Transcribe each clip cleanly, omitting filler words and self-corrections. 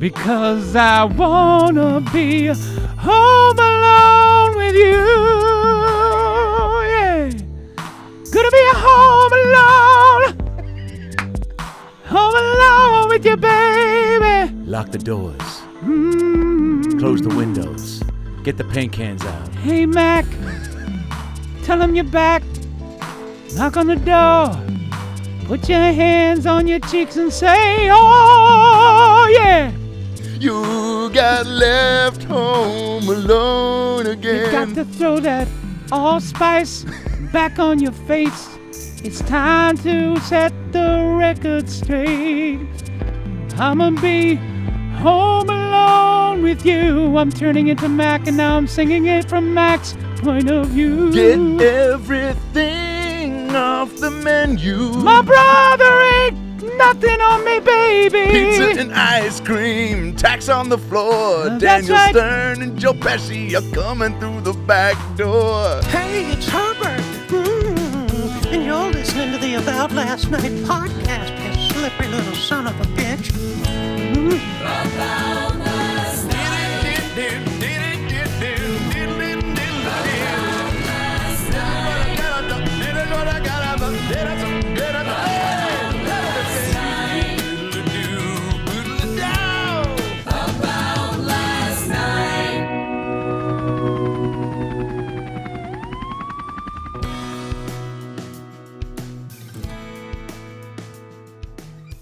Because I wanna be home alone with you. Yeah. Gonna be home alone with you, baby. Lock the doors. Close the windows. Get the paint cans out. Hey, Mac. Tell him you're back. Knock on the door. Put your hands on your cheeks and say, oh, yeah. You got left home alone again. You got to throw that allspice back on your face. It's time to set the record straight. I'ma be home alone with you. I'm turning into Mac and now I'm singing it from Mac's point of view. Get everything off the menu. My brother ain't nothing on me, baby. Pizza and ice cream, tax on the floor. That's Daniel right. Stern and Joe Pesci are coming through the back door. Hey, it's Herbert. And you're listening to the About Last Night podcast, you slippery little son of a bitch. About last night.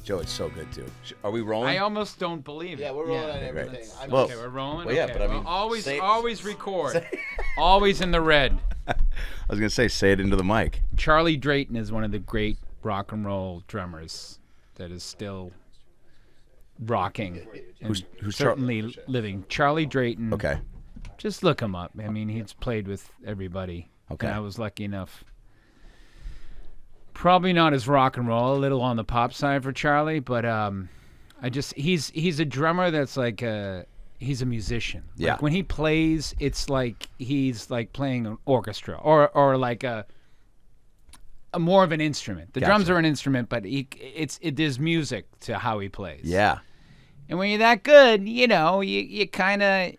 Joe, it's so good too. Are we rolling? I almost don't believe it. Yeah, we're rolling on everything. Well, Okay, we're rolling. well, yeah, okay. but I mean, always say- record. Always in the red. I was gonna say it into the mic. Charlie Drayton is one of the great rock and roll drummers that is still rocking. And Who's certainly living? Charlie Drayton. Okay. Just look him up. I mean, he's played with everybody. Okay. And I was lucky enough. Probably not as rock and roll, a little on the pop side for Charlie, but he's a drummer that's like he's a musician. Yeah. Like when he plays, it's like he's like playing an orchestra or like a more of an instrument. The drums are an instrument, but there's music to how he plays. Yeah. And when you're that good, you kind of,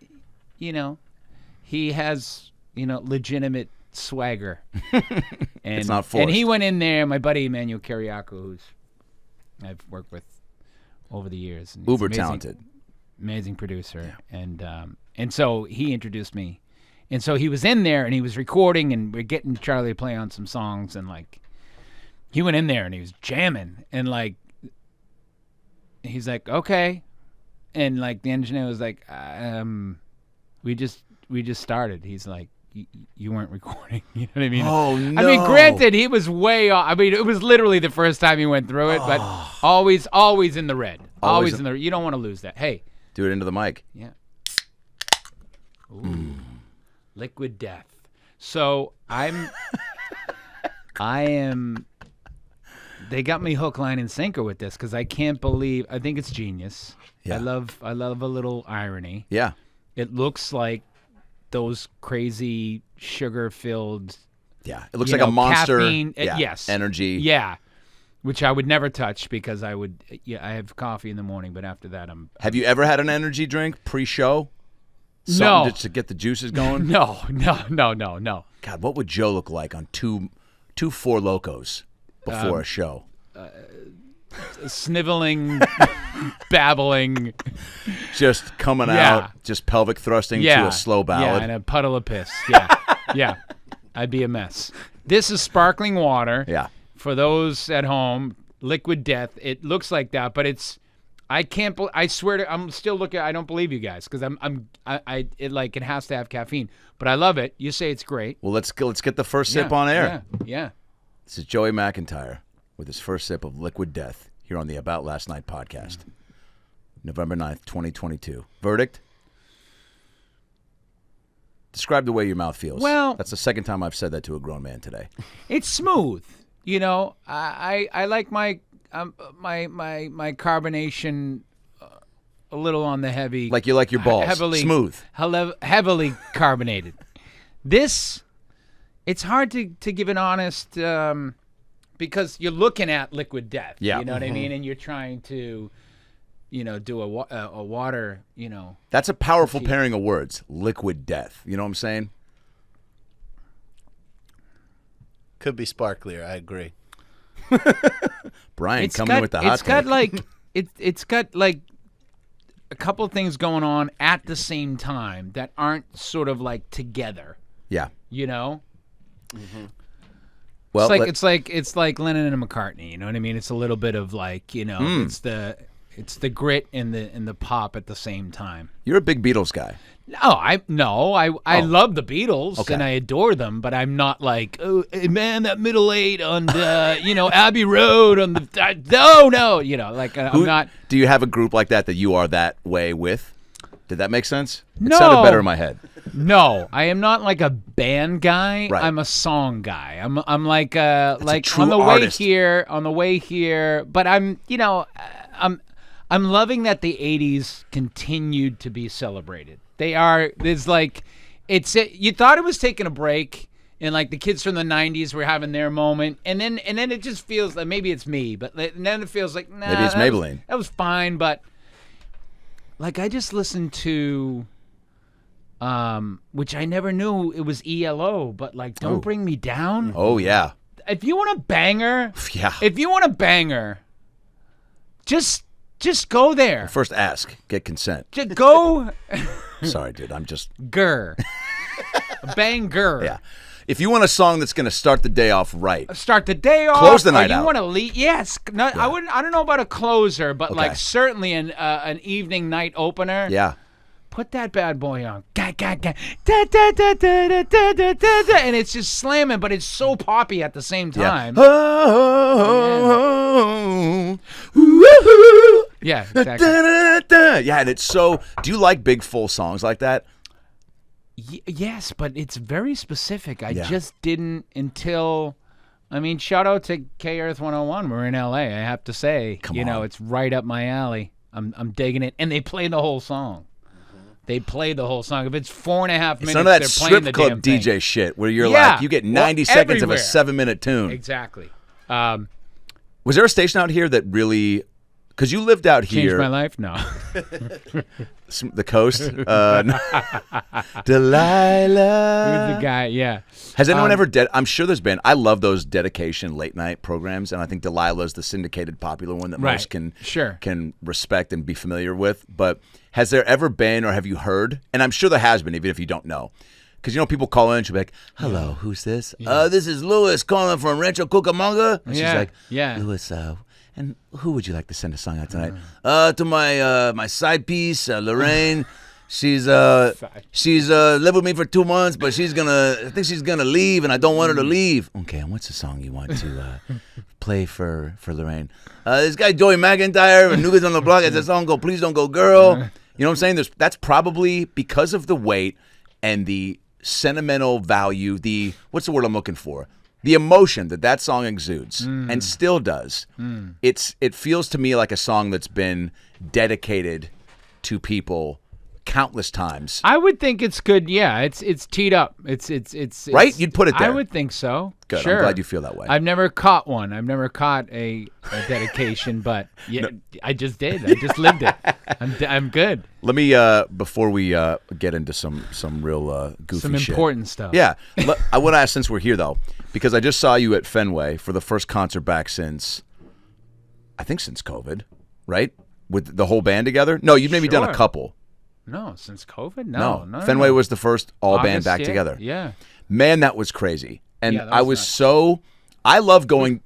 he has, legitimate swagger. And, It's not forced. And he went in there, my buddy Emmanuel Kiriakou, who's I've worked with over the years. And he's Uber amazing, talented. Amazing producer. Yeah. And so he introduced me. And so he was in there and he was recording and we're getting Charlie to play on some songs and like he went in there and he was jamming and like he's like, okay. And like the engineer was like, we just started. He's like, you weren't recording. You know what I mean? Oh, no. I mean, granted, he was way off. I mean, it was literally the first time he went through it, but always in the red. Always in the red. You don't want to lose that. Hey. Do it into the mic. Yeah. Ooh. Liquid Death. So I am. They got me hook, line, and sinker with this because I can't believe. I think it's genius. Yeah. I love a little irony. Yeah. It looks like those crazy sugar-filled. Yeah. It looks like a monster. Caffeine, yeah. yes. Energy. Yeah. Which I would never touch because I would. Yeah, I have coffee in the morning, but after that, I'm. Have you ever had an energy drink pre-show? No. Something just to get the juices going? No. God, what would Joe look like on two Four Locos before a show? Sniveling, babbling. Just coming out, just pelvic thrusting to a slow ballad. Yeah, and a puddle of piss. Yeah, yeah. I'd be a mess. This is sparkling water. Yeah. For those at home, Liquid Death. It looks like that, but it's. I can't. I swear to. I'm still looking. I don't believe you guys because it has to have caffeine. But I love it. You say it's great. Well, let's get the first sip on air. Yeah. This is Joey McIntyre with his first sip of Liquid Death here on the About Last Night podcast. November 9th, 2022. Verdict? Describe the way your mouth feels. Well, that's the second time I've said that to a grown man today. It's smooth. You know, I like my carbonation a little on the heavy. Like you like your balls. Smooth. Heavily carbonated. This, it's hard to give an honest, because you're looking at Liquid Death. Yeah. You know what I mean? And you're trying to, do a water, That's a powerful pairing of words. Liquid death. You know what I'm saying? Could be sparklier. I agree. Brian coming in with the hot take. It's got like a couple things going on at the same time that aren't sort of like together. Yeah. Mm-hmm. Well, it's like Lennon and McCartney. You know what I mean? It's a little bit of like it's the grit and the pop at the same time. You're a big Beatles guy. I love the Beatles and I adore them, but I'm not like, oh man, that middle eight on the Abbey Road on the I'm not. Do you have a group like that you are that way with? Did that make sense? No. It sounded better in my head. No, I am not like a band guy. Right. I'm a song guy. I'm like a true on the artist. way here, but I'm loving that the 80s continued to be celebrated. They are. There's like, you thought it was taking a break, and like the kids from the 90s were having their moment, and then it just feels like maybe it's me, but then it feels like nah, maybe it's Maybelline. That was fine, but like I just listened to, which I never knew it was ELO, but like Don't Bring Me Down. Oh yeah. If you want a banger, just go there. First ask, get consent. Just go. Sorry, dude. I'm just Gur. Banger. Yeah. If you want a song that's going to start the day off right. Start the day off. Close the night out. You want to lead? Yes. No, yeah. I don't know about a closer, but like certainly an evening night opener. Yeah. Put that bad boy on. Ga, ga, ga. Da, da, da, da, da, da, da, da, da. And it's just slamming, but it's so poppy at the same time. Yeah, exactly. Yeah, and it's so. Do you like big full songs like that? Yes, but it's very specific. I just didn't until. I mean, shout out to K Earth 101. We're in LA. I have to say, Come on. It's right up my alley. I'm digging it, and they play the whole song. They play the whole song. If it's 4.5 minutes, it's none of that they're strip playing the club damn thing. DJ shit where you're like, you get 90 seconds everywhere. of a 7-minute tune. Exactly. Was there a station out here that really? Because you lived out Changed here. my life? No. The coast? Delilah. Who's the guy? Yeah. Has anyone ever I'm sure there's been. I love those dedication late night programs, and I think Delilah's the syndicated popular one that most can respect and be familiar with. But has there ever been, or have you heard? And I'm sure there has been, even if you don't know. Because, people call in and she'll be like, hello, who's this? This is Louis calling from Rancho Cucamonga. And she's like, Louis, and who would you like to send a song out tonight? To my side piece, Lorraine. She's lived with me for 2 months, but I think she's gonna leave, and I don't want her to leave. Okay, and what's the song you want to play for Lorraine? This guy Joey McIntyre and New Kids on the Block has a song called "Please Don't Go Girl." You know what I'm saying? That's probably because of the weight and the sentimental value. What's the word I'm looking for? The emotion that song exudes and still does. It feels to me like a song that's been dedicated to people countless times. I would think it's good. Yeah, it's teed up. It's right. You'd put it there. I would think so. Good. Sure. I'm glad you feel that way. I've never caught one. I've never caught a dedication, but I just did. I just lived it. I'm good. Let me before we get into some real goofy some shit. Important stuff. Yeah. I want to ask, since we're here though, because I just saw you at Fenway for the first concert back since COVID, right? With the whole band together. No, you've maybe done a couple. No, since COVID? No. Fenway was the first all band back yeah, together. Yeah. Man, that was crazy. And Yeah, that was nuts. I love going.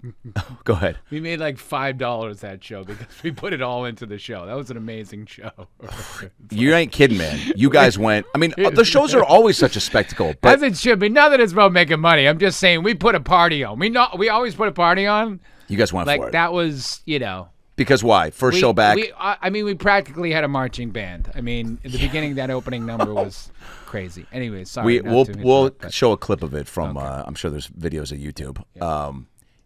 Go ahead. We made like $5 that show because we put it all into the show. That was an amazing show. You ain't kidding, man. You guys went. I mean, the shows are always such a spectacle. But as it should be. Not that it's about making money. I'm just saying we put a party on. We always put a party on. You guys went like for it. That was, Because why? First show back. We practically had a marching band. I mean, in the beginning, that opening number was crazy. Anyway, sorry. We'll show a clip of it from. Okay. I'm sure there's videos of YouTube.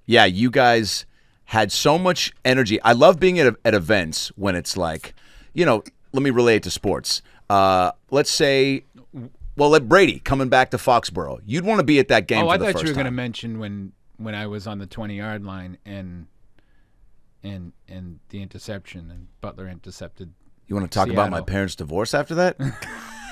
Yeah. You guys had so much energy. I love being at events when it's like, let me relate it to sports. Let's say, let Brady coming back to Foxborough. You'd want to be at that game. Oh, for I the thought first you were going to time. mention when I was on the 20-yard line and and the interception, and Butler intercepted. You want to talk Seattle. about my parents' divorce after that?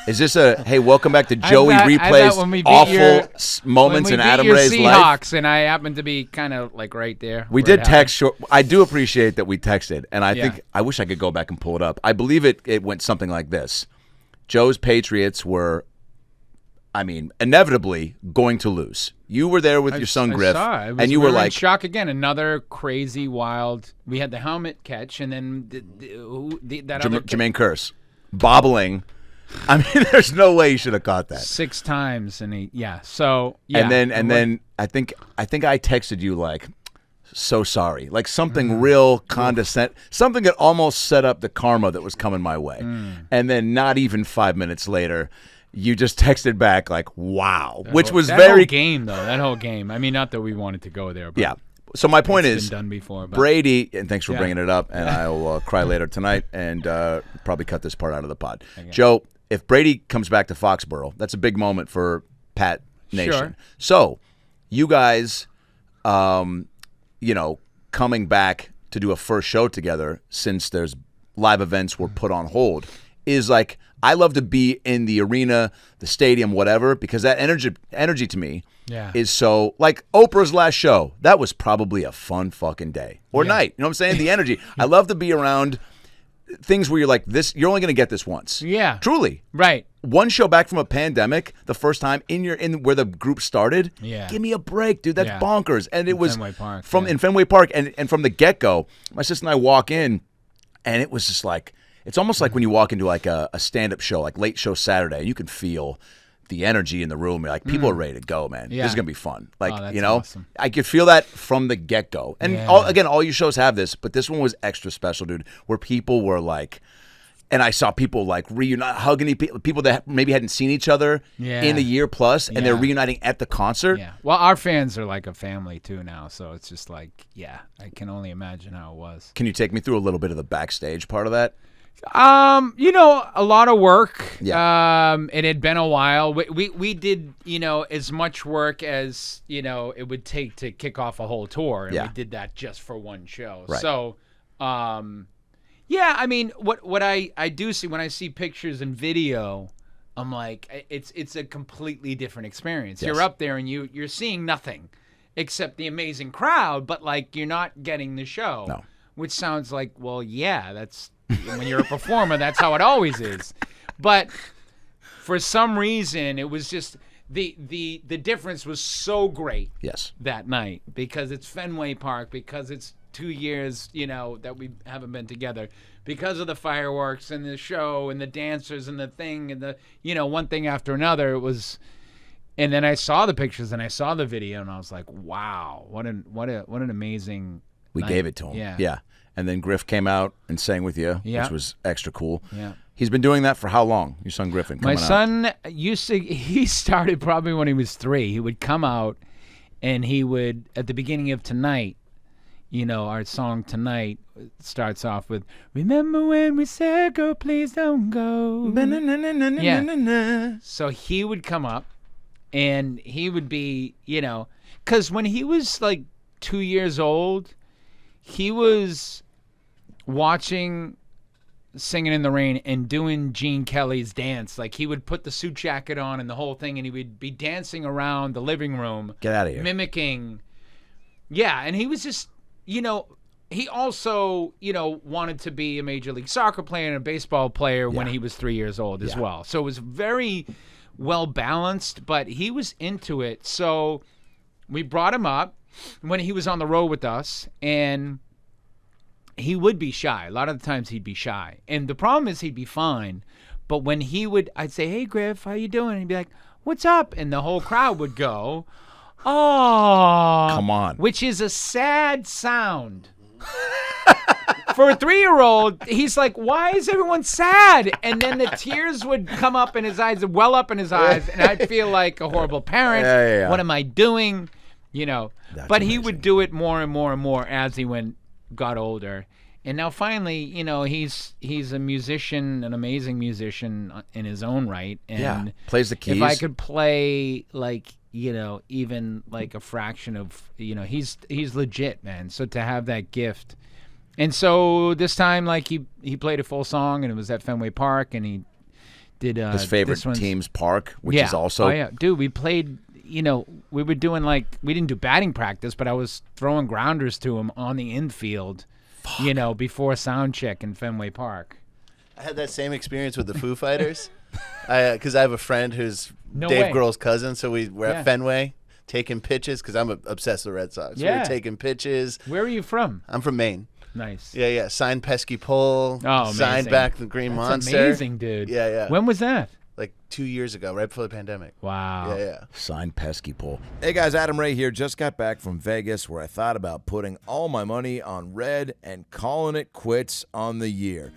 Is this hey, welcome back to Joey replays awful moments in Adam Ray's life? And I happened to be kind of like right there. We did text. I do appreciate that we texted, and I think I wish I could go back and pull it up. I believe it went something like this: Joe's Patriots were, inevitably going to lose. You were there with your son Griff, and you were like, in shock again. Another crazy, wild. We had the helmet catch, and then that other Jermaine Kearse bobbling. There's no way he should have caught that 6 times, and And then I think I texted you like, so sorry, like something real condescending, something that almost set up the karma that was coming my way, and then not even 5 minutes later, you just texted back like, wow, which was very whole game though. That whole game. Not that we wanted to go there, but yeah. So my point is, been done before, but Brady, and thanks for bringing it up, and I'll cry later tonight, and probably cut this part out of the pod. Okay. Joe, if Brady comes back to Foxborough, that's a big moment for Pat Nation. Sure. So you guys, coming back to do a first show together since there's live events were put on hold is like, I love to be in the arena, the stadium, whatever, because that energy to me is so, like Oprah's last show, that was probably a fun fucking day or night. You know what I'm saying? The energy. I love to be around things where you're like, this, you're only going to get this once. Yeah. Truly. Right. One show back from a pandemic, the first time in where the group started. Yeah. Give me a break, dude. That's bonkers. And it was Fenway Park, in Fenway Park, and from the get-go, my sister and I walk in, and it was just like, it's almost like when you walk into like a stand-up show, like Late Show Saturday, you can feel the energy in the room. You're like, people are ready to go, man. This is gonna be fun. Like, awesome. I could feel that from the get-go. And all your shows have this, but this one was extra special, dude, where people were like, and I saw people like reunite, hugging people that maybe hadn't seen each other in a year plus, and they're reuniting at the concert. Yeah. Well, our fans are like a family too now, so it's just like, I can only imagine how it was. Can you take me through a little bit of the backstage part of that? A lot of work. Yeah. It had been a while. We did, as much work as, it would take to kick off a whole tour. And we did that just for one show. Right. So, what I do see when I see pictures and video, I'm like, it's a completely different experience. Yes. You're up there and you're seeing nothing except the amazing crowd, but like you're not getting the show. No. Which sounds like, well, yeah, that's when you're a performer, that's how it always is. But for some reason, it was just the difference was so great. Yes. That night, because it's Fenway Park, because it's 2 years, that we haven't been together, because of the fireworks and the show and the dancers and the thing and the one thing after another. It was, and then I saw the pictures and I saw the video and I was like, wow, what an amazing. We gave it to him. Yeah. And then Griff came out and sang with you, which was extra cool. Yeah. He's been doing that for how long? Your son Griffin coming out? My son he started probably when he was 3. He would come out and he would, at the beginning of Tonight, our song Tonight starts off with, remember when we said go, please don't go. Yeah. So he would come up and he would be, because when he was like 2 years old, he was watching Singing in the Rain and doing Gene Kelly's dance. Like, he would put the suit jacket on and the whole thing, and he would be dancing around the living room. Get out of here. Mimicking. Yeah, and he was just, he also, wanted to be a Major League Soccer player and a baseball player when he was 3 years old as well. So it was very well balanced, but he was into it. So we brought him up when he was on the road with us, and he would be shy. A lot of the times he'd be shy. And the problem is he'd be fine. But when I'd say, hey, Griff, how you doing? And he'd be like, what's up? And the whole crowd would go, oh. Come on. Which is a sad sound. For a 3-year-old, he's like, why is everyone sad? And then the tears would come up in his eyes, well up in his eyes, and I'd feel like a horrible parent. Yeah. What am I doing? That's but amazing. He would do it more and more and more as he got older. And now finally, he's a musician, an amazing musician in his own right. And plays the keys. If I could play even like a fraction of, he's legit, man. So to have that gift And so this time, like, he played a full song, and it was at Fenway Park, and he did his favorite team's park, which is also... Oh, yeah. Dude, we played, you know, we were doing, like, we didn't do batting practice, but I was throwing grounders to him on the infield, you know, before sound check in Fenway Park. I had that same experience with the Foo Fighters, because I have a friend who's Dave Grohl's cousin, so we were at Fenway taking pitches, because I'm obsessed with Red Sox. Yeah. We were taking pitches. Where are you from? I'm from Maine. Nice. Yeah. Signed Pesky Pole. Oh, signed back the Green Monster. Amazing, dude. Yeah. When was that? Like 2 years ago, right before the pandemic. Wow. Yeah. Signed Pesky Pole. Hey guys, Adam Ray here. Just got back from Vegas where I thought about putting all my money on red and calling it quits on the year.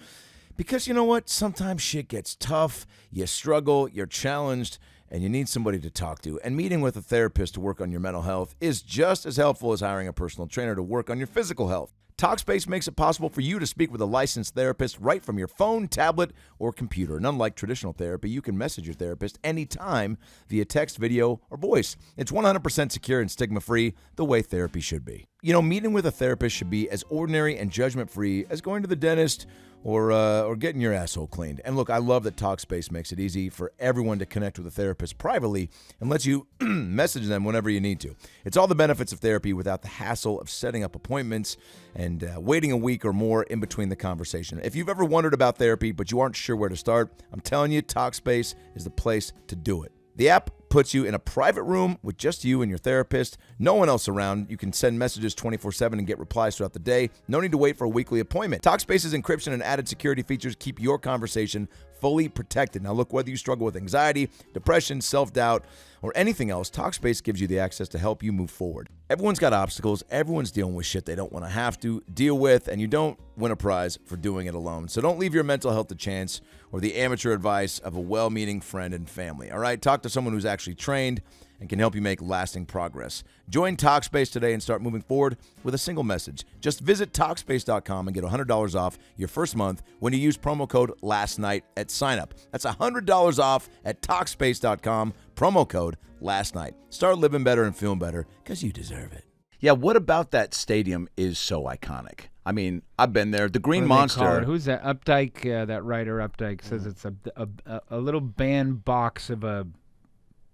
Because you know what? Sometimes shit gets tough, you struggle, you're challenged, and you need somebody to talk to. And meeting with a therapist to work on your mental health is just as helpful as hiring a personal trainer to work on your physical health. Talkspace makes it possible for you to speak with a licensed therapist right from your phone, tablet, or computer. And unlike traditional therapy, you can message your therapist anytime via text, video, or voice. It's 100% secure and stigma-free, the way therapy should be. You know, meeting with a therapist should be as ordinary and judgment-free as going to the dentist or getting your asshole cleaned. And look, I love that Talkspace makes it easy for everyone to connect with a therapist privately and lets you message them whenever you need to. It's all the benefits of therapy without the hassle of setting up appointments and waiting a week or more in between the conversation. If you've ever wondered about therapy but you aren't sure where to start, I'm telling you, Talkspace is the place to do it. The app puts you in a private room with just you and your therapist, no one else around. You can send messages 24/7 and get replies throughout the day. No need to wait for a weekly appointment. Talkspace's encryption and added security features keep your conversation fully protected. Now look, whether you struggle with anxiety, depression, self-doubt, or anything else, Talkspace gives you the access to help you move forward. Everyone's got obstacles. Everyone's dealing with shit they don't want to have to deal with, and you don't win a prize for doing it alone. So don't leave your mental health to chance or the amateur advice of a well-meaning friend and family. All right, talk to someone who's actually trained and can help you make lasting progress. Join Talkspace today and start moving forward with a single message. Just visit Talkspace.com and get $100 off your first month when you use promo code LASTNIGHT at signup. That's $100 off at Talkspace.com, promo code LASTNIGHT. Start living better and feeling better because you deserve it. Yeah, what about that stadium is so iconic? I mean, I've been there. The Green Monster. Who's that? Updike, that writer Updike says it's a little bandbox of a,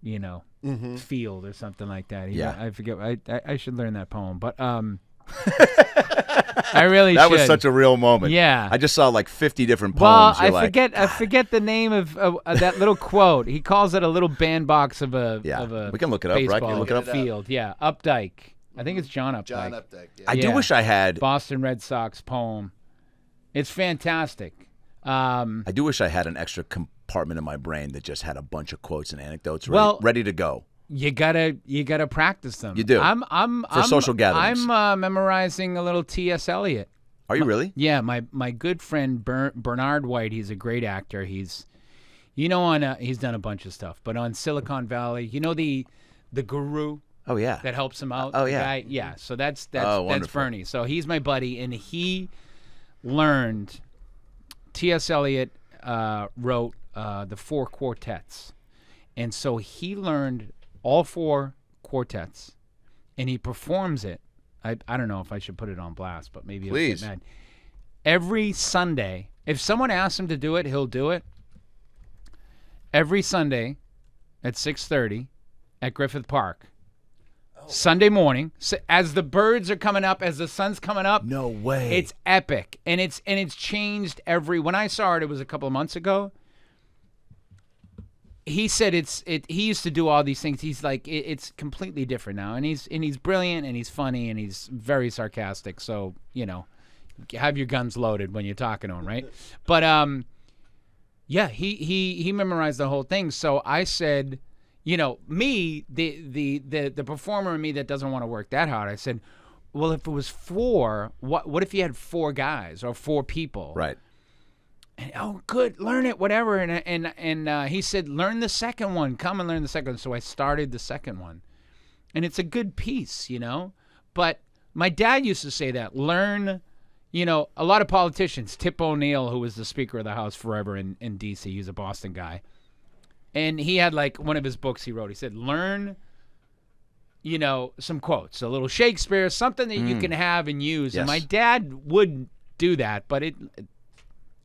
you know, field or something like that. I forget. I should learn that poem, but I really that should. Was such a real moment. Yeah, I just saw like 50 different poems. Well, I forget the name of that little quote. He calls it a little bandbox of a we can look it up, right? Can you look it up? Field. Yeah, Updike. I think it's John Updike. John Updike. Yeah. I do wish I had Boston Red Sox poem. It's fantastic. I do wish I had an extra compartment in my brain that just had a bunch of quotes and anecdotes ready to go. You gotta practice them. You do. I'm social gatherings. I'm memorizing a little T.S. Eliot. Are you really? Yeah, my good friend Bernard White. He's a great actor. He's done a bunch of stuff, but on Silicon Valley, you know the guru. Oh yeah. That helps him out. Oh yeah. Guy? Yeah. So that's wonderful. Bernie. So he's my buddy, and he learned. T.S. Eliot wrote the 4 quartets, and so he learned all 4 quartets, and he performs it. I don't know if I should put it on blast, but maybe please. He'll get mad. Every Sunday, if someone asks him to do it, he'll do it. Every Sunday at 6:30 at Griffith Park. Sunday morning, so as the birds are coming up, as the sun's coming up. No way. It's epic, and it's changed when I saw it was a couple of months ago. He said he used to do all these things. He's like it's completely different now, and he's brilliant, and he's funny, and he's very sarcastic. So, you know, have your guns loaded when you're talking to him, right? But yeah, he memorized the whole thing. So I said, you know, me, the performer in me that doesn't want to work that hard, I said, well, if it was 4, what if you had 4 guys or 4 people? Right. And, oh, good, learn it, whatever. And he said, learn the second one. Come and learn the second one. So I started the second one. And it's a good piece, you know. But my dad used to say that. Learn, you know, a lot of politicians. Tip O'Neill, who was the Speaker of the House forever in D.C., he's a Boston guy. And he had, like, one of his books he wrote. He said, learn some quotes, a little Shakespeare, something that you can have and use. Yes. And my dad would do that, but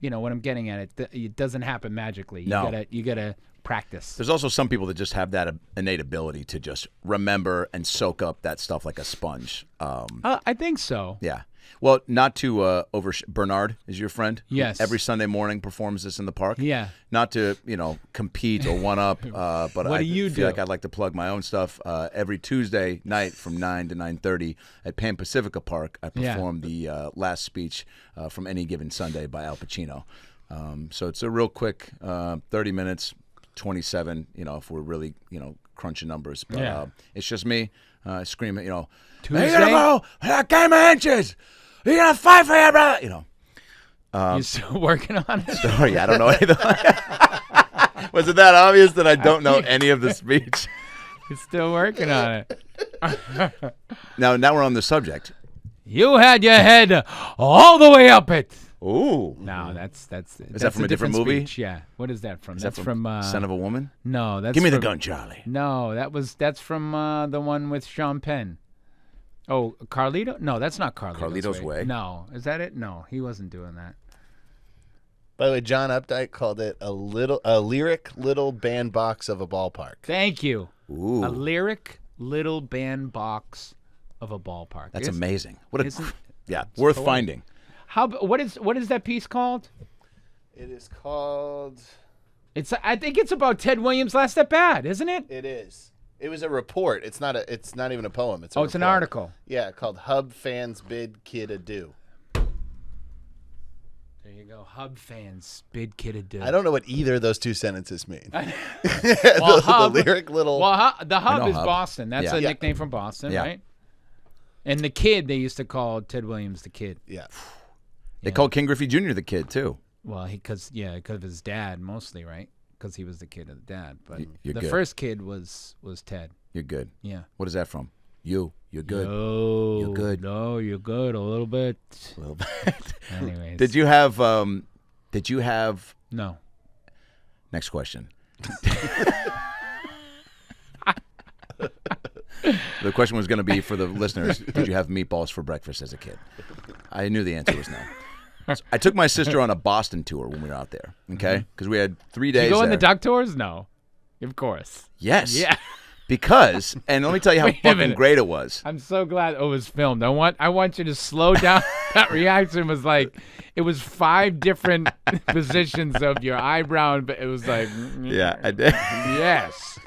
what I'm getting at, it doesn't happen magically. You gotta practice. There's also some people that just have that innate ability to just remember and soak up that stuff like a sponge. I think so. Yeah. Well, not to Bernard is your friend. Yes. Every Sunday morning performs this in the park. Yeah. Not to compete or one up, but What do you feel do? like I'd like to plug my own stuff. Every Tuesday night from 9 to 9:30 at Pan Pacifica Park, I perform the last speech from Any Given Sunday by Al Pacino. So it's a real quick 30 minutes, 27. If we're really crunching numbers, but it's just me screaming. Tuesday? You're gonna go game of inches. You're gonna fight for your brother. You still working on it? Sorry, I don't know anything. Was it that obvious that I don't know any of the speech? You're still working on it. Now we're on the subject. You had your head all the way up it. Ooh. No, that's Is that from a different movie? Speech. Yeah. What is that from? That's from Son of a Woman? No, that's Give me the from- gun, Charlie. No, that's from the one with Sean Penn. Oh, Carlito? No, that's not Carlito's Way. No, is that it? No, he wasn't doing that. By the way, John Updike called it a lyric little bandbox of a ballpark. Thank you. Ooh. A lyric little bandbox of a ballpark. That's amazing. What Isn't- worth poetic. finding. What is that piece called? It is called. I think it's about Ted Williams' last at bat, isn't it? It is. It was a report. It's not even a poem. It's an article. Yeah, called Hub Fans Bid Kid Adieu. There you go. Hub fans bid kid adieu. I don't know what either of those two sentences mean. Well, the lyric little. Well, the Hub know is Hub. Boston. That's Yeah. a Yeah. nickname from Boston, Yeah. right? And the Kid, they used to call Ted Williams the Kid. Yeah. They called King Griffey Jr. the Kid too. Well, because of his dad mostly, right? Because he was the kid of the dad. But You're the good. first kid was Ted. You're good. Yeah. What is that from? You're good. No, You're good. No, you're good a little bit. A little bit. Anyways. Did you have? No. Next question. The question was going to be for the listeners: did you have meatballs for breakfast as a kid? I knew the answer was no. So I took my sister on a Boston tour when we were out there. Okay, because we had 3 days. Did you go on the there. duck tours? No. Of course. Yes. Yeah. Because, and let me tell you how Wait a fucking minute. great it was. I'm so glad it was filmed. I want you to slow down. That reaction was like, it was 5 different positions of your eyebrow, but it was like, Yeah, I did. yes.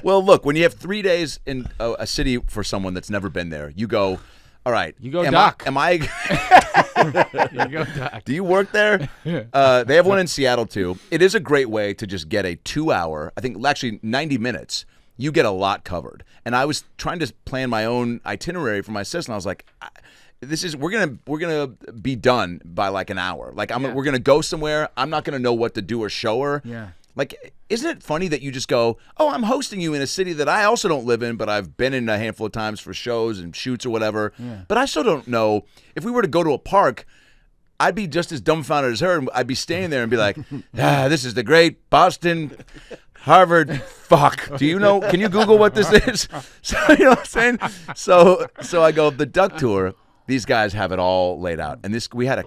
Well, look, when you have 3 days in a city for someone that's never been there, you go, all right. You go am duck. Am I? You go duck. Do you work there? They have one in Seattle too. It is a great way to just get a 2-hour, I think actually 90 minutes. You get a lot covered. And I was trying to plan my own itinerary for my sister, and I was like, we're gonna be done by like an hour. Like we're gonna go somewhere. I'm not gonna know what to do or show her. Yeah. Like, isn't it funny that you just go, oh, I'm hosting you in a city that I also don't live in, but I've been in a handful of times for shows and shoots or whatever. Yeah. But I still don't know. If we were to go to a park, I'd be just as dumbfounded as her. And I'd be standing there and be like, this is the great Boston, Harvard, fuck. Do you know? Can you Google what this is? So, you know what I'm saying? So I go, the duck tour, these guys have it all laid out. And we had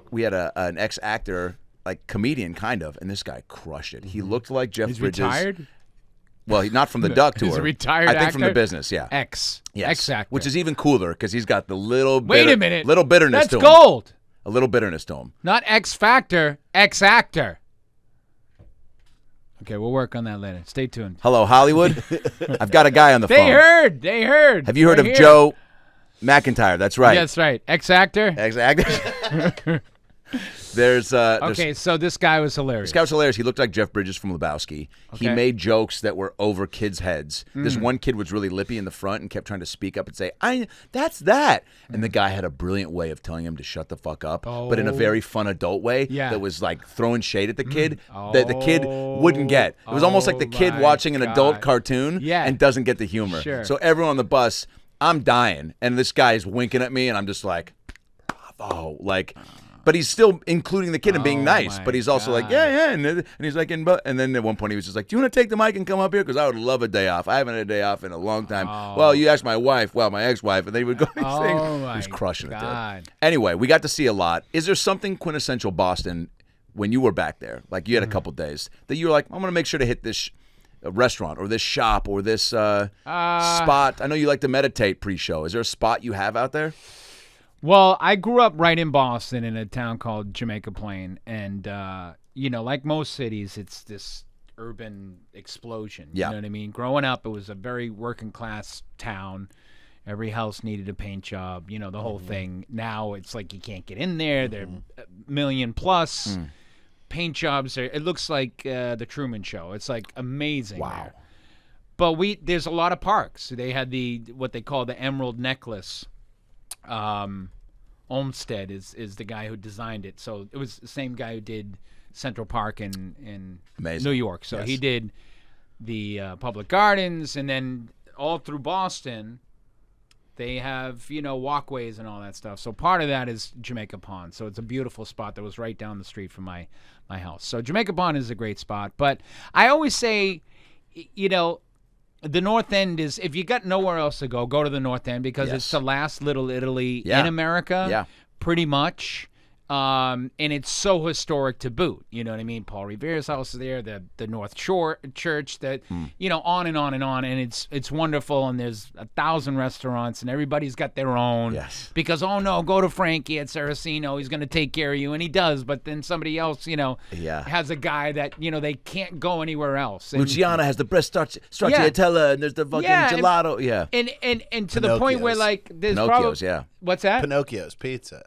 an ex-actor, like comedian kind of, and this guy crushed it. He looked like Jeff He's Bridges. retired? Well, he's not from the duck tour. He's a retired I think from the actor? business, yeah. Yes. Ex-actor. Which is even cooler because he's got the little Wait a minute. little bitterness That's to him. gold. A little bitterness to him. Not X Factor, ex-actor. Okay, we'll work on that later. Stay tuned. Hello, Hollywood. I've got a guy on the phone. They heard. Have you heard of Joe McIntyre? That's right. That's right. Ex-actor? Ex-actor. There's okay, so this guy was hilarious. This guy was hilarious. He looked like Jeff Bridges from Lebowski. Okay. He made jokes that were over kids' heads. This one kid was really lippy in the front and kept trying to speak up and say, that's that. And the guy had a brilliant way of telling him to shut the fuck up, but in a very fun adult way that was like throwing shade at the kid that the kid wouldn't get. It was almost like the kid watching an adult cartoon and doesn't get the humor. Sure. So everyone on the bus, I'm dying. And this guy's winking at me and I'm just like, bravo. Like... But he's still including the kid and being nice. But he's also like, yeah. And he's like, and then at one point he was just like, do you want to take the mic and come up here? Because I would love a day off. I haven't had a day off in a long time. Well, you asked my wife. Well, my ex-wife. And they would go these things. He was crushing it, dude. Anyway, we got to see a lot. Is there something quintessential Boston when you were back there? Like you had a couple days that you were like, I'm going to make sure to hit this restaurant or this shop or this spot. I know you like to meditate pre-show. Is there a spot you have out there? Well, I grew up right in Boston in a town called Jamaica Plain, and like most cities, it's this urban explosion. You know what I mean? Growing up, it was a very working class town. Every house needed a paint job, the whole thing. Now it's like you can't get in there. They're $1 million plus. Paint jobs it looks like the Truman Show. It's like amazing. Wow. There. But there's a lot of parks. They had what they call the Emerald Necklace. Olmsted is the guy who designed it. So it was the same guy who did Central Park in New York. So he did the public gardens, and then all through Boston they have, walkways and all that stuff. So part of that is Jamaica Pond. So it's a beautiful spot that was right down the street from my house. So Jamaica Pond is a great spot. But I always say, the North End is, if you got nowhere else to go to the North End because it's the last Little Italy in America, pretty much. And it's so historic to boot. You know what I mean? Paul Revere's house is there, the North Shore Church, that on and on and on, and it's wonderful. And there's 1,000 restaurants, and everybody's got their own. Yes. Because go to Frankie at Saraceno. He's going to take care of you, and he does. But then somebody else, has a guy that they can't go anywhere else. And, Luciana has the breast stracciatella, and there's the fucking gelato. And to the point where there's Pinocchio's, what's that? Pinocchio's Pizza.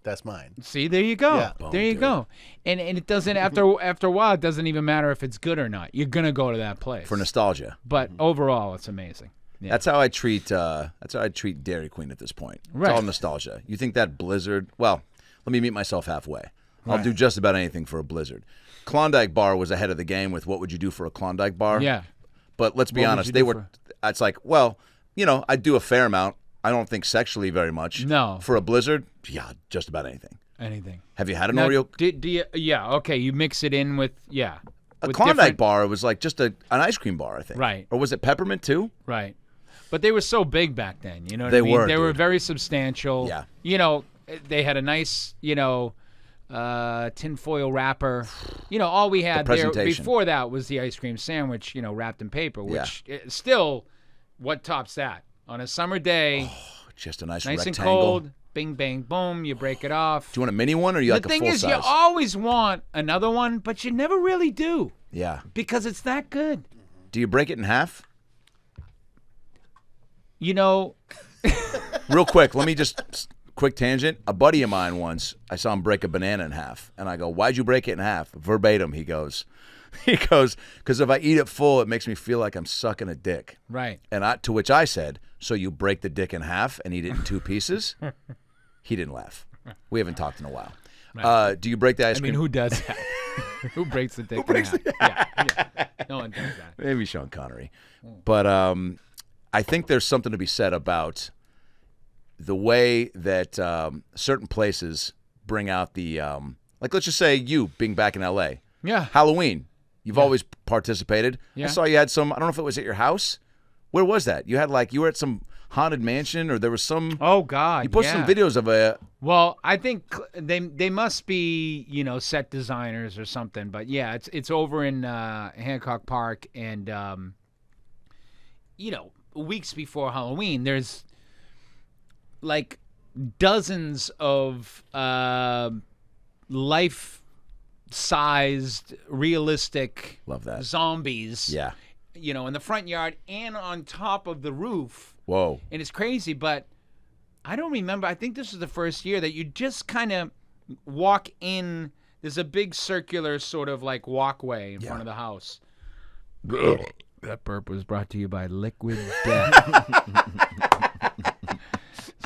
That's mine. See, there you go. Yeah. There you go. And it doesn't after a while, it doesn't even matter if it's good or not. You're gonna go to that place for nostalgia. But overall, it's amazing. Yeah. That's how I treat Dairy Queen at this point. It's all nostalgia. You think that Blizzard? Well, let me meet myself halfway. I'll do just about anything for a Blizzard. Klondike Bar was ahead of the game with what would you do for a Klondike Bar? Yeah. But let's be honest, they were. It's like, well, I'd do a fair amount. I don't think sexually very much. No. For a Blizzard, just about anything. Anything. Have you had an Oreo? Do you, okay, you mix it in with, A Klondike bar was like just an ice cream bar, I think. Right. Or was it peppermint too? Right. But they were so big back then, you know what I mean? They were very substantial. Yeah. They had a nice, tinfoil wrapper. All we had there before that was the ice cream sandwich, wrapped in paper, which still, what tops that? On a summer day, just a nice rectangle. and cold, bing, bang, boom, you break it off. Do you want a mini one or you like a full size? The thing is, you always want another one, but you never really do. Yeah. Because it's that good. Do you break it in half? Real quick, let me just, quick tangent. A buddy of mine once, I saw him break a banana in half. And I go, why'd you break it in half? Verbatim, he goes, because if I eat it full, it makes me feel like I'm sucking a dick. Right. And to which I said, so you break the dick in half and eat it in 2 pieces? He didn't laugh. We haven't talked in a while. Right. Do you break the ice cream? Who does that? Who breaks the dick in half? Yeah. No one does that. Maybe Sean Connery. But I think there's something to be said about the way that certain places bring out the, like let's just say you being back in L.A. Yeah. Halloween. You've always participated. Yeah. I saw you had some, I don't know if it was at your house. Where was that? You had you were at some haunted mansion or there was some. Oh, God. You posted some videos of a. Well, I think they must be, set designers or something. But yeah, it's over in Hancock Park. And, weeks before Halloween, there's dozens of life-sized, realistic zombies. Yeah. In the front yard and on top of the roof. Whoa. And it's crazy, but I don't remember. I think this is the first year that you just kind of walk in. There's a big circular sort of walkway in front of the house. That burp was brought to you by Liquid Death.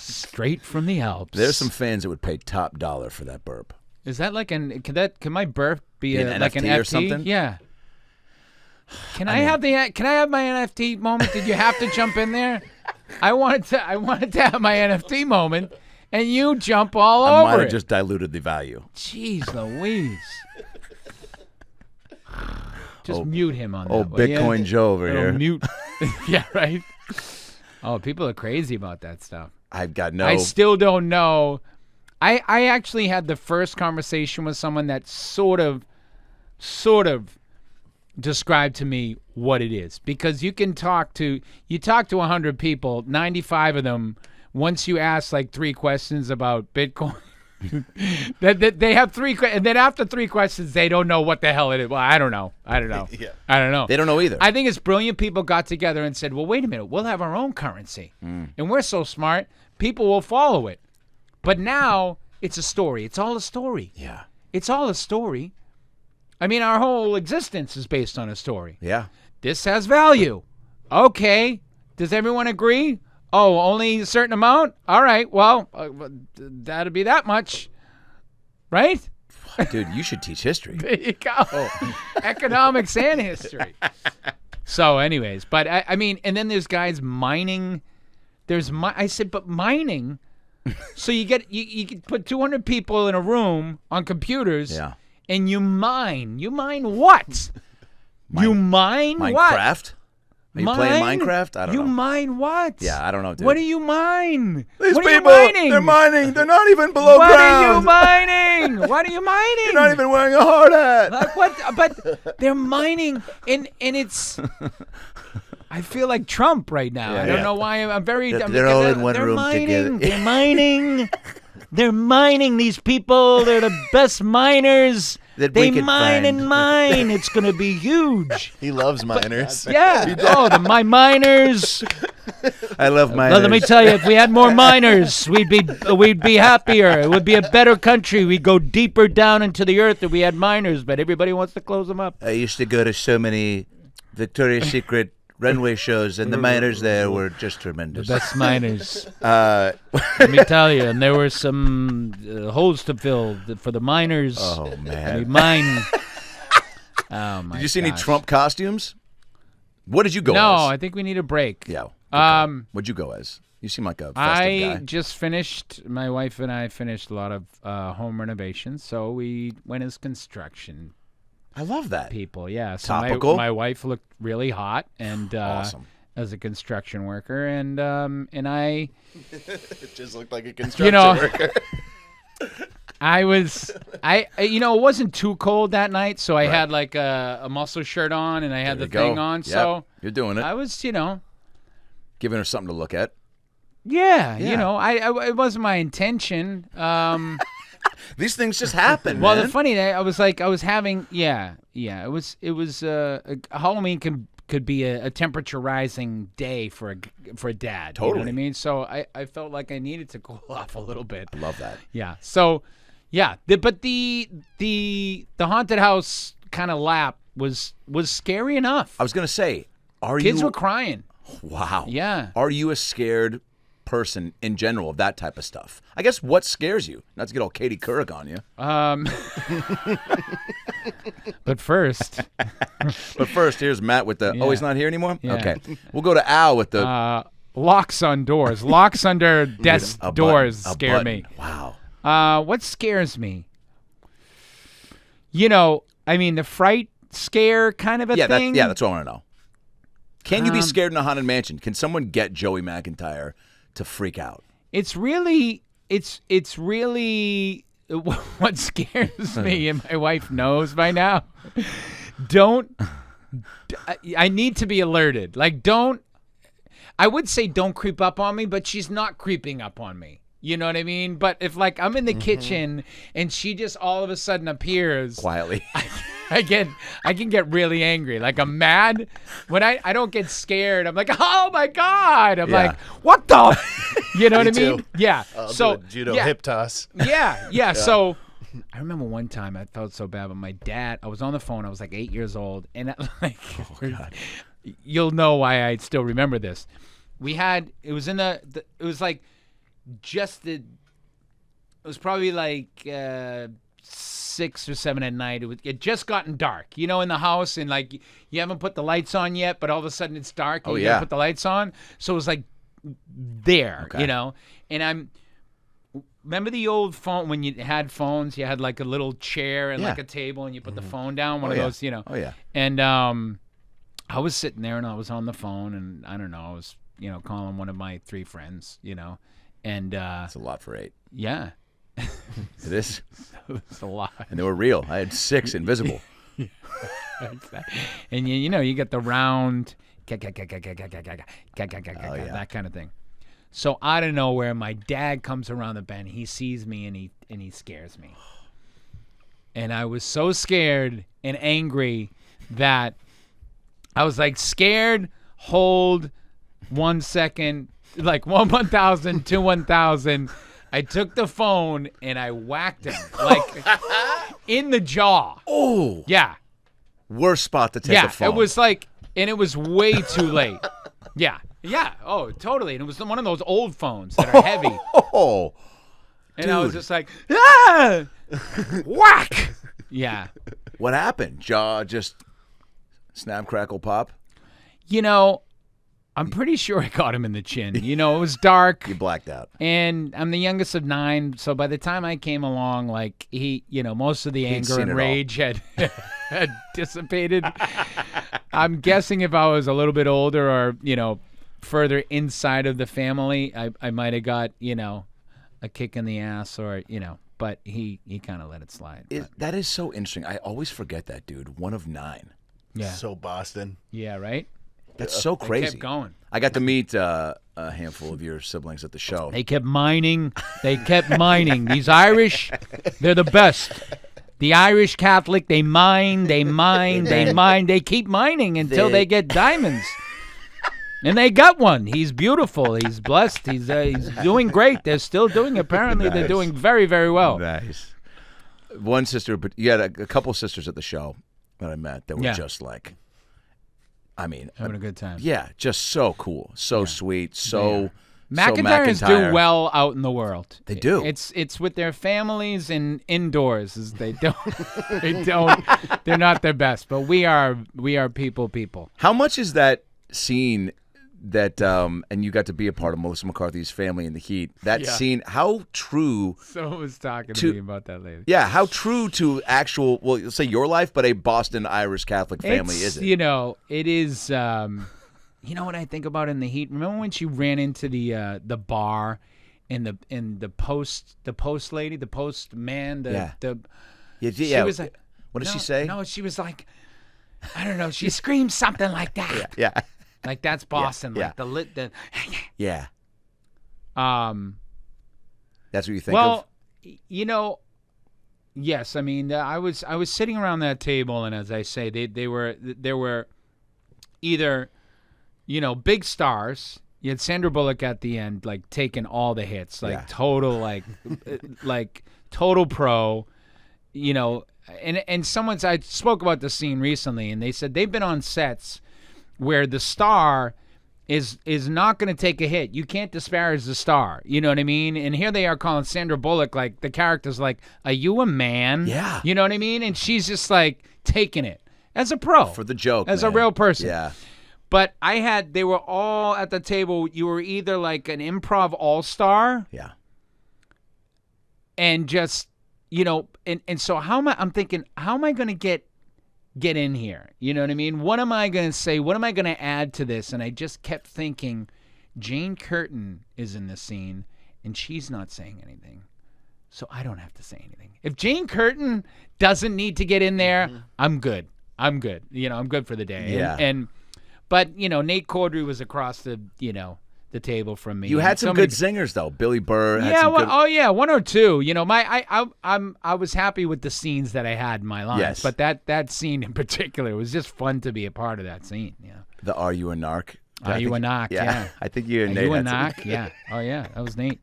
Straight from the Alps. There's some fans that would pay top dollar for that burp. Is that can my burp be an NFT or something? Yeah. Can I have my NFT moment? Did you have to jump in there? I wanted to have my NFT moment, and you jump all I over might it. have just diluted the value. Jeez Louise. Just mute him on that. Oh, Bitcoin Joe over here. Mute. Yeah, right? Oh, people are crazy about that stuff. I've got no... I still don't know. I actually had the first conversation with someone that sort of described to me what it is. Because you talk to 100 people, 95 of them, once you ask like 3 questions about Bitcoin, that they have 3 and then after 3 questions they don't know what the hell it is. Well, I don't know. Yeah. I don't know. They don't know either. I think it's brilliant people got together and said, well, wait a minute, we'll have our own currency. And we're so smart, people will follow it. But now it's a story. It's all a story. Yeah. It's all a story. I mean, our whole existence is based on a story. Yeah. This has value. Okay. Does everyone agree? Oh, only a certain amount? All right. Well, that'll be that much. Right? Dude, you should teach history. There you go. Economics and history. So anyways, but I mean, and then there's guys mining. I said, but mining. So you could put 200 people in a room on computers. Yeah. And you mine. You mine what? You mine what? Minecraft? Are you playing Minecraft? I don't know. You mine what? Yeah, I don't know, dude. What do you mine? These what people, are you mining? they're mining. They're not even below what ground. What are you mining? What are you mining? You're not even wearing a hard hat. Like what? But they're mining, and it's... I feel like Trump right now. I don't know why. I'm very... They're all in one room together. They're mining. They're mining, these people. They're the best miners. They mine and mine. It's going to be huge. He loves miners. Yeah. Oh, my miners. I love miners. Well, let me tell you, if we had more miners, we'd be happier. It would be a better country. We'd go deeper down into the earth if we had miners, but everybody wants to close them up. I used to go to so many Victoria's Secret runway shows, and the miners there were just tremendous. The best miners. Let me tell you, and there were some holes to fill for the miners. Oh, man. We mine. Oh, my Did you see gosh. any Trump costumes? What did you go as? No, I think we need a break. Yeah. Okay. What'd you go as? You seem like a festive guy. I just finished, my wife and I finished a lot of home renovations, so we went as construction I love that. people. Yeah. So Topical. My wife looked really hot and Awesome. as a construction worker, and I It just looked like a construction worker. it wasn't too cold that night, so I had like a muscle shirt on and I had the thing on. Yep. So you're doing it. I was, Giving her something to look at. yeah. It wasn't my intention. These things just happen. Well, man. the funny thing, I was having, it was Halloween could be a temperature rising day for a dad. Totally. You know what I mean? So I felt like I needed to cool off a little bit. I love that. Yeah. So, yeah. But the haunted house kind of lap was scary enough. I was gonna say, Kids were crying. Wow. Yeah. Are you a scared person in general of that type of stuff? I guess what scares you? Not to get all Katie Couric on you. But first, here's Matt with the. Yeah. Oh, he's not here anymore. Yeah. Okay, we'll go to Al with the locks on doors. Locks under desk a doors button, a scare button. me. Wow. What scares me? The fright scare kind of a thing. That's what I want to know. Can you be scared in a haunted mansion? Can someone get Joey McIntyre to freak out? It's really what scares me, and my wife knows by now. I need to be alerted. Like, I would say don't creep up on me, but she's not creeping up on me. You know what I mean? But if like I'm in the kitchen and she just all of a sudden appears Quietly. I can get really angry. Like I'm mad. When I don't get scared, I'm like, oh my God. I'm like, what the? You know what I mean? Too. Yeah. I'll so do a judo hip toss. Yeah. So I remember one time I felt so bad, but my dad, I was on the phone. I was like 8 years old. And you'll know why I still remember this. It was probably like 6 or 7 at night. It had just gotten dark, in the house, and like you haven't put the lights on yet, but all of a sudden it's dark and you gotta put the lights on. So it was like there, Okay. and remember the old phone when you had phones? You had like a little chair and like a table, and you put the phone down. One of those, you know. Oh yeah. And I was sitting there, and I was on the phone, and I don't know, I was calling one of my 3 friends, and that's a lot for 8. Yeah. It is. It's a lot. And they were real. I had 6 invisible. And you get the round that kind of thing. So out of nowhere, my dad comes around the bend. He sees me and he scares me. And I was so scared and angry that I was like, scared, hold 1 second, like 1,000 to 1,000. I took the phone and I whacked him like in the jaw. Oh. Yeah. Worst spot to take a phone. Yeah, it was like, and it was way too late. Yeah. Yeah. Oh, totally. And it was one of those old phones that are heavy. Oh. And I was just like, ah! Whack. Yeah. What happened? Jaw just snap, crackle, pop? I'm pretty sure I got him in the chin. It was dark. You blacked out. And I'm the youngest of 9, so by the time I came along, like he, most of the anger and rage had dissipated. I'm guessing if I was a little bit older or, further inside of the family, I might have got, a kick in the ass or, but he kind of let it slide. That is so interesting. I always forget that, dude. 1 of 9. Yeah. So Boston. Yeah, right? That's so crazy. They kept going. I got to meet a handful of your siblings at the show. They kept mining. These Irish, they're the best. The Irish Catholic, they mine. They keep mining until they get diamonds. And they got one. He's beautiful. He's blessed. He's doing great. They're still doing. Apparently, they're doing very, very well. Nice. One sister, but you had a couple sisters at the show that I met that were just like, having a good time. Yeah, just so cool, so sweet, so. McIntyres do well out in the world. They do. It's with their families and indoors. They're not their best, but we are people. How much is that scene that and you got to be a part of Melissa McCarthy's family in the Heat? That scene, how true? Someone was talking to me about that later. Yeah, how true to actual, well, let's say your life, but a Boston Irish Catholic family is it? It is. What I think about in the Heat? Remember when she ran into the bar, and the post lady, the postman, she was like, what did she say? No, she was like, I don't know. She screamed something like that. Yeah. Like that's Boston. Yeah. Like the lit. Yeah. That's what you think of? Well, yes. I mean, I was sitting around that table, and as I say, there were either, big stars. You had Sandra Bullock at the end, like taking all the hits, like total, like total pro. And I spoke about the scene recently, and they said they've been on sets where the star is not going to take a hit. You can't disparage the star. You know what I mean? And here they are calling Sandra Bullock, like the character's like, are you a man? Yeah. You know what I mean? And she's just like taking it as a pro. For the joke, as a real person. Yeah. But they were all at the table. You were either like an improv all-star. Yeah. And just, and so I'm thinking, how am I going to get in here? You know what I mean? What am I going to say? What am I going to add to this? And I just kept thinking, Jane Curtin is in this scene, and she's not saying anything. So I don't have to say anything. If Jane Curtin doesn't need to get in there, I'm good. I'm good. I'm good for the day. Yeah. But Nate Cordry was across the table from me. You had some good singers though. Billy Burr. Had some good... Oh yeah, 1 or 2. I was happy with the scenes that I had in my lines. Yes. But that scene in particular was just fun to be a part of that scene. Yeah. The Are You a Narc? Are You a Narc? Yeah. I think you and Nate. Are You a Narc? Yeah. Oh yeah, that was Nate.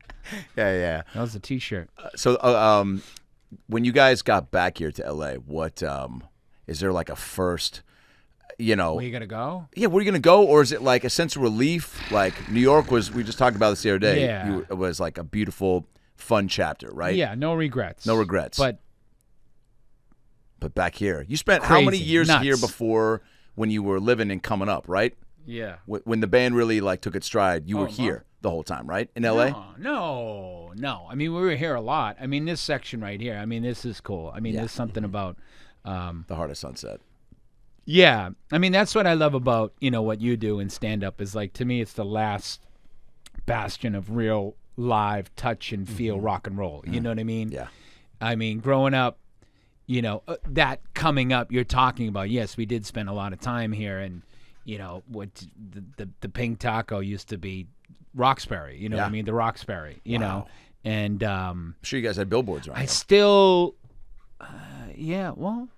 Yeah. That was the T-shirt. So when you guys got back here to LA, what is there like a first? Where you gonna go? Yeah, where are you gonna go? Or is it like a sense of relief? Like New York we just talked about this the other day. Yeah. It was like a beautiful, fun chapter, right? Yeah, no regrets. No regrets. But back here, you spent crazy, how many years nuts. here before when you were living and coming up, right? Yeah. When the band really like took its stride, you were here. the whole time, right? In L.A.? No. I mean, we were here a lot. I mean, this section right here. I mean, this is cool. I mean, there's something about the Heart of Sunset. Yeah, I mean, that's what I love about what you do in stand up is like, to me, it's the last bastion of real live touch and feel rock and roll. You know what I mean? Yeah. I mean, growing up, that coming up, you're talking about. Yes, we did spend a lot of time here, and what the Pink Taco used to be Roxbury. You know what I mean? The Roxbury. You know, and I'm sure you guys had billboards around. I still, well.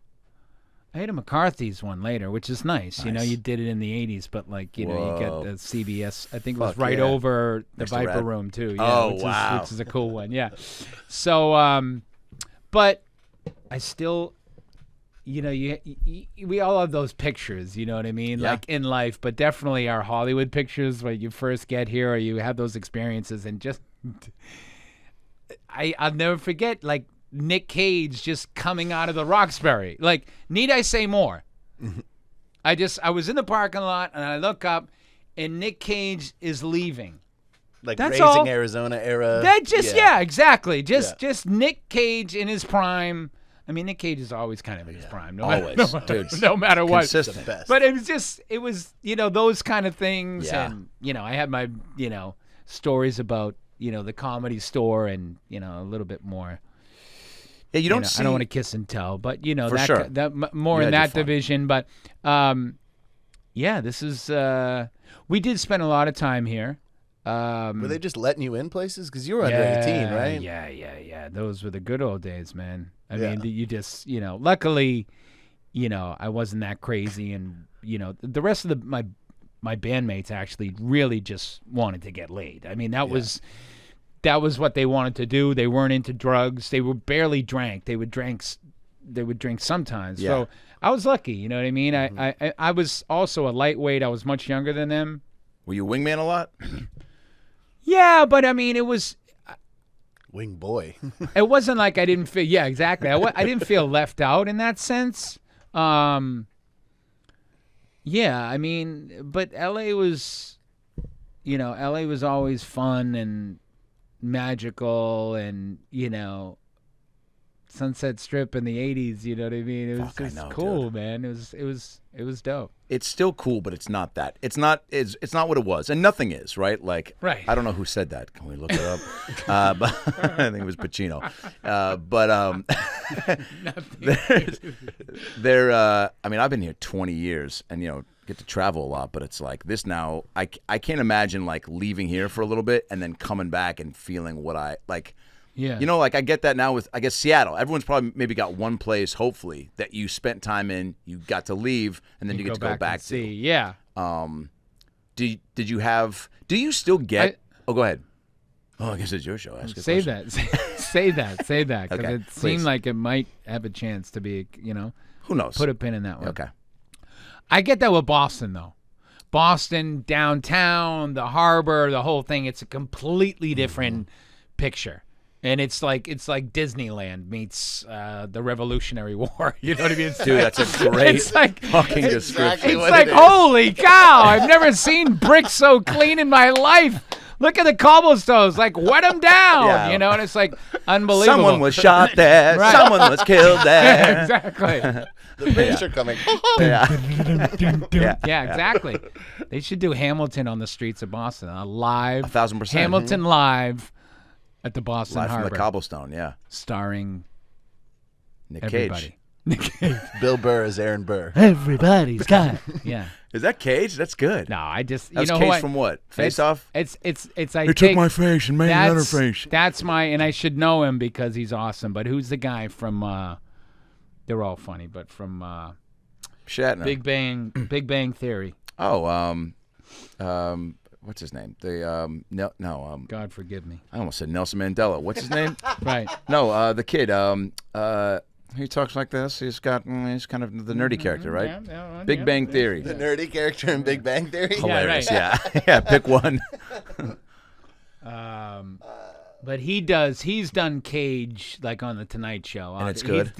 I had a McCarthy's one later, which is nice. You did it in the 80s, but like, you got the CBS. I think it was right over the Viper Room too. Yeah, which is a cool one. Yeah. So, but I still, we all have those pictures. You know what I mean? Yeah. Like in life, but definitely our Hollywood pictures where you first get here or you have those experiences, and just, I'll never forget like. Nick Cage just coming out of the Roxbury. Like, need I say more? I was in the parking lot and I look up and Nick Cage is leaving. Like That's Raising all. Arizona era. That just exactly. Just Nick Cage in his prime. I mean, Nick Cage is always kind of in his prime. No matter what. Consistent. The best. But it was those kind of things. Yeah. And, I had my, stories about, the Comedy Store and, a little bit more. Yeah, you don't see. I don't want to kiss and tell, but For sure. that more in that division. But this is. We did spend a lot of time here. Were they just letting you in places because you were under 18, right? Yeah. Those were the good old days, man. I mean, you just luckily, I wasn't that crazy, and the rest of my bandmates actually really just wanted to get laid. I mean, that was what they wanted to do. They weren't into drugs. They were barely drank. They would drink sometimes. Yeah. So I was lucky. You know what I mean? Mm-hmm. I was also a lightweight. I was much younger than them. Were you a wingman a lot? Yeah, but I mean, it was. Wing boy. It wasn't like I didn't feel. Yeah, exactly. I didn't feel left out in that sense. Yeah, I mean, but LA was, LA was always fun and magical, and Sunset Strip in the 80s, you know what I mean? It was just cool, dude. Man. It was dope. It's still cool, but it's not that. It's not what it was, and nothing is, right? Like, right. I don't know who said that. Can we look it up? But I think it was Pacino. I mean, I've been here 20 years, and get to travel a lot, but it's like this now. I can't imagine like leaving here for a little bit and then coming back and feeling what I like. Yeah. Like I get that now with, I guess, Seattle. Everyone's probably maybe got one place, hopefully, that you spent time in, you got to leave, and then you get to go back to. See, yeah. Do you still get? Go ahead. Oh, I guess it's your show. Ask a say question. that. Say that. Because okay, it please. seemed like it might have a chance to be, Who knows? Put a pin in that one. Okay. I get that with Boston, though. Boston, downtown, the harbor, the whole thing. It's a completely different picture. And it's like Disneyland meets the Revolutionary War. You know what I mean? Dude, that's a great fucking description. It's like, holy cow, I've never seen bricks so clean in my life. Look at the cobblestones, like wet them down, and it's like unbelievable. Someone was shot there. Right. Someone was killed there. Exactly. The British are coming. Yeah, exactly. They should do Hamilton on the streets of Boston. A live 1,000%. Hamilton live at the Boston Live Harbor. from the cobblestone, yeah. Starring Nick everybody. Cage. Nick Cage. Bill Burr is Aaron Burr. Everybody's got. Yeah. Is that Cage? That's good. No, I just That's Cage from what? Face Off? It's I He took my face and made another face. That's and I should know him because he's awesome. But who's the guy from? They're all funny, but from Shatner. Big Bang Theory. Oh, what's his name? God forgive me. I almost said Nelson Mandela. What's his name? Right. No, the kid. He talks like this. He's kind of the nerdy character, right? Big Bang Theory. The nerdy character in Big Bang Theory? Hilarious, yeah. Yeah, pick one. But he's done Cage like on the Tonight Show. And it's good?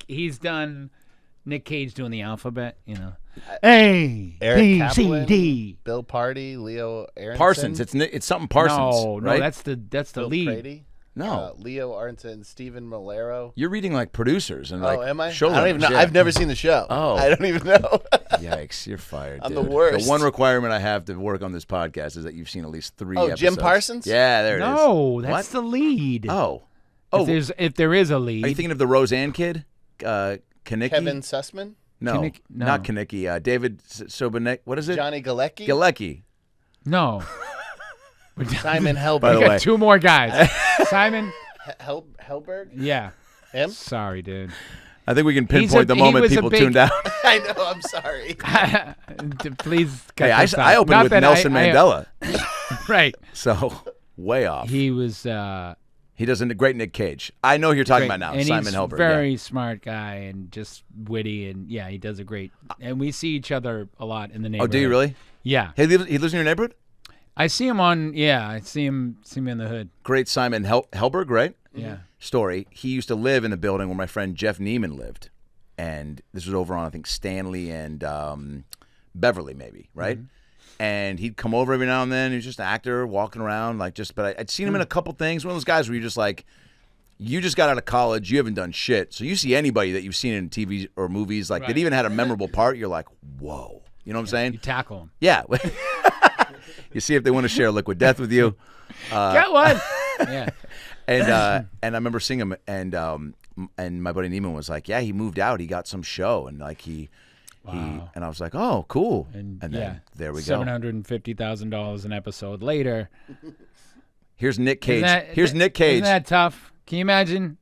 He's done Nick Cage doing the alphabet, you know. A, Eric B, Kaplan, C, D. Bill Party, Leo Aronson. Parsons. It's something Parsons. No, right? that's the Bill lead. Brady. No. Leo Aronson, Stephen Malero. You're reading like producers and like am I? showrunners. I don't even know. Yeah. I've never seen the show. Oh. I don't even know. Yikes, you're fired. I'm dude. the worst. The one requirement I have to work on this podcast is that you've seen at least 3 episodes. Jim Parsons? Yeah, there it is. No, that's What? the lead. Oh. If there is a lead. Are you thinking of the Roseanne kid? Kanicki? Kevin Sussman? No, No. not Kanicki. David Sobanek. What is it? Johnny Galecki? Galecki. No. Simon Helberg. By the We way. got 2 more guys. Simon. Helberg? Yeah. Him? Sorry, dude. I think we can He's pinpoint the he moment was a people big- tuned out. I know. I'm sorry. Please cut Hey, this out. I opened Not with that Nelson Mandela. Right. So, way off. He was He does a great Nick Cage. I know who you're talking great. about now, and Simon he's Helberg. very smart guy and just witty, and yeah, he does a great. And we see each other a lot in the Oh, neighborhood. do you really? Yeah, He lives in your neighborhood? I see him on. Yeah, I see him in the hood. Great Simon Helberg, right? Yeah. Story. He used to live in the building where my friend Jeff Neiman lived. And this was over on, I think, Stanley and Beverly, maybe, right? Mm-hmm. And he'd come over every now and then. He was just an actor walking around, but I'd seen him in a couple things. One of those guys where you're just like, you just got out of college, you haven't done shit. So you see anybody that you've seen in TV or movies, like that even had a memorable part, you're like, whoa. You know what I'm saying? You tackle him. Yeah. You see if they want to share Liquid Death with you. Get one. Yeah. And I remember seeing him, and my buddy Neiman was like, yeah, he moved out. He got some show, and like he and I was like, oh, cool. And then there we go. $750,000 an episode later. Here's Nick Cage. Here's Nick Isn't Cage. that tough? Can you imagine?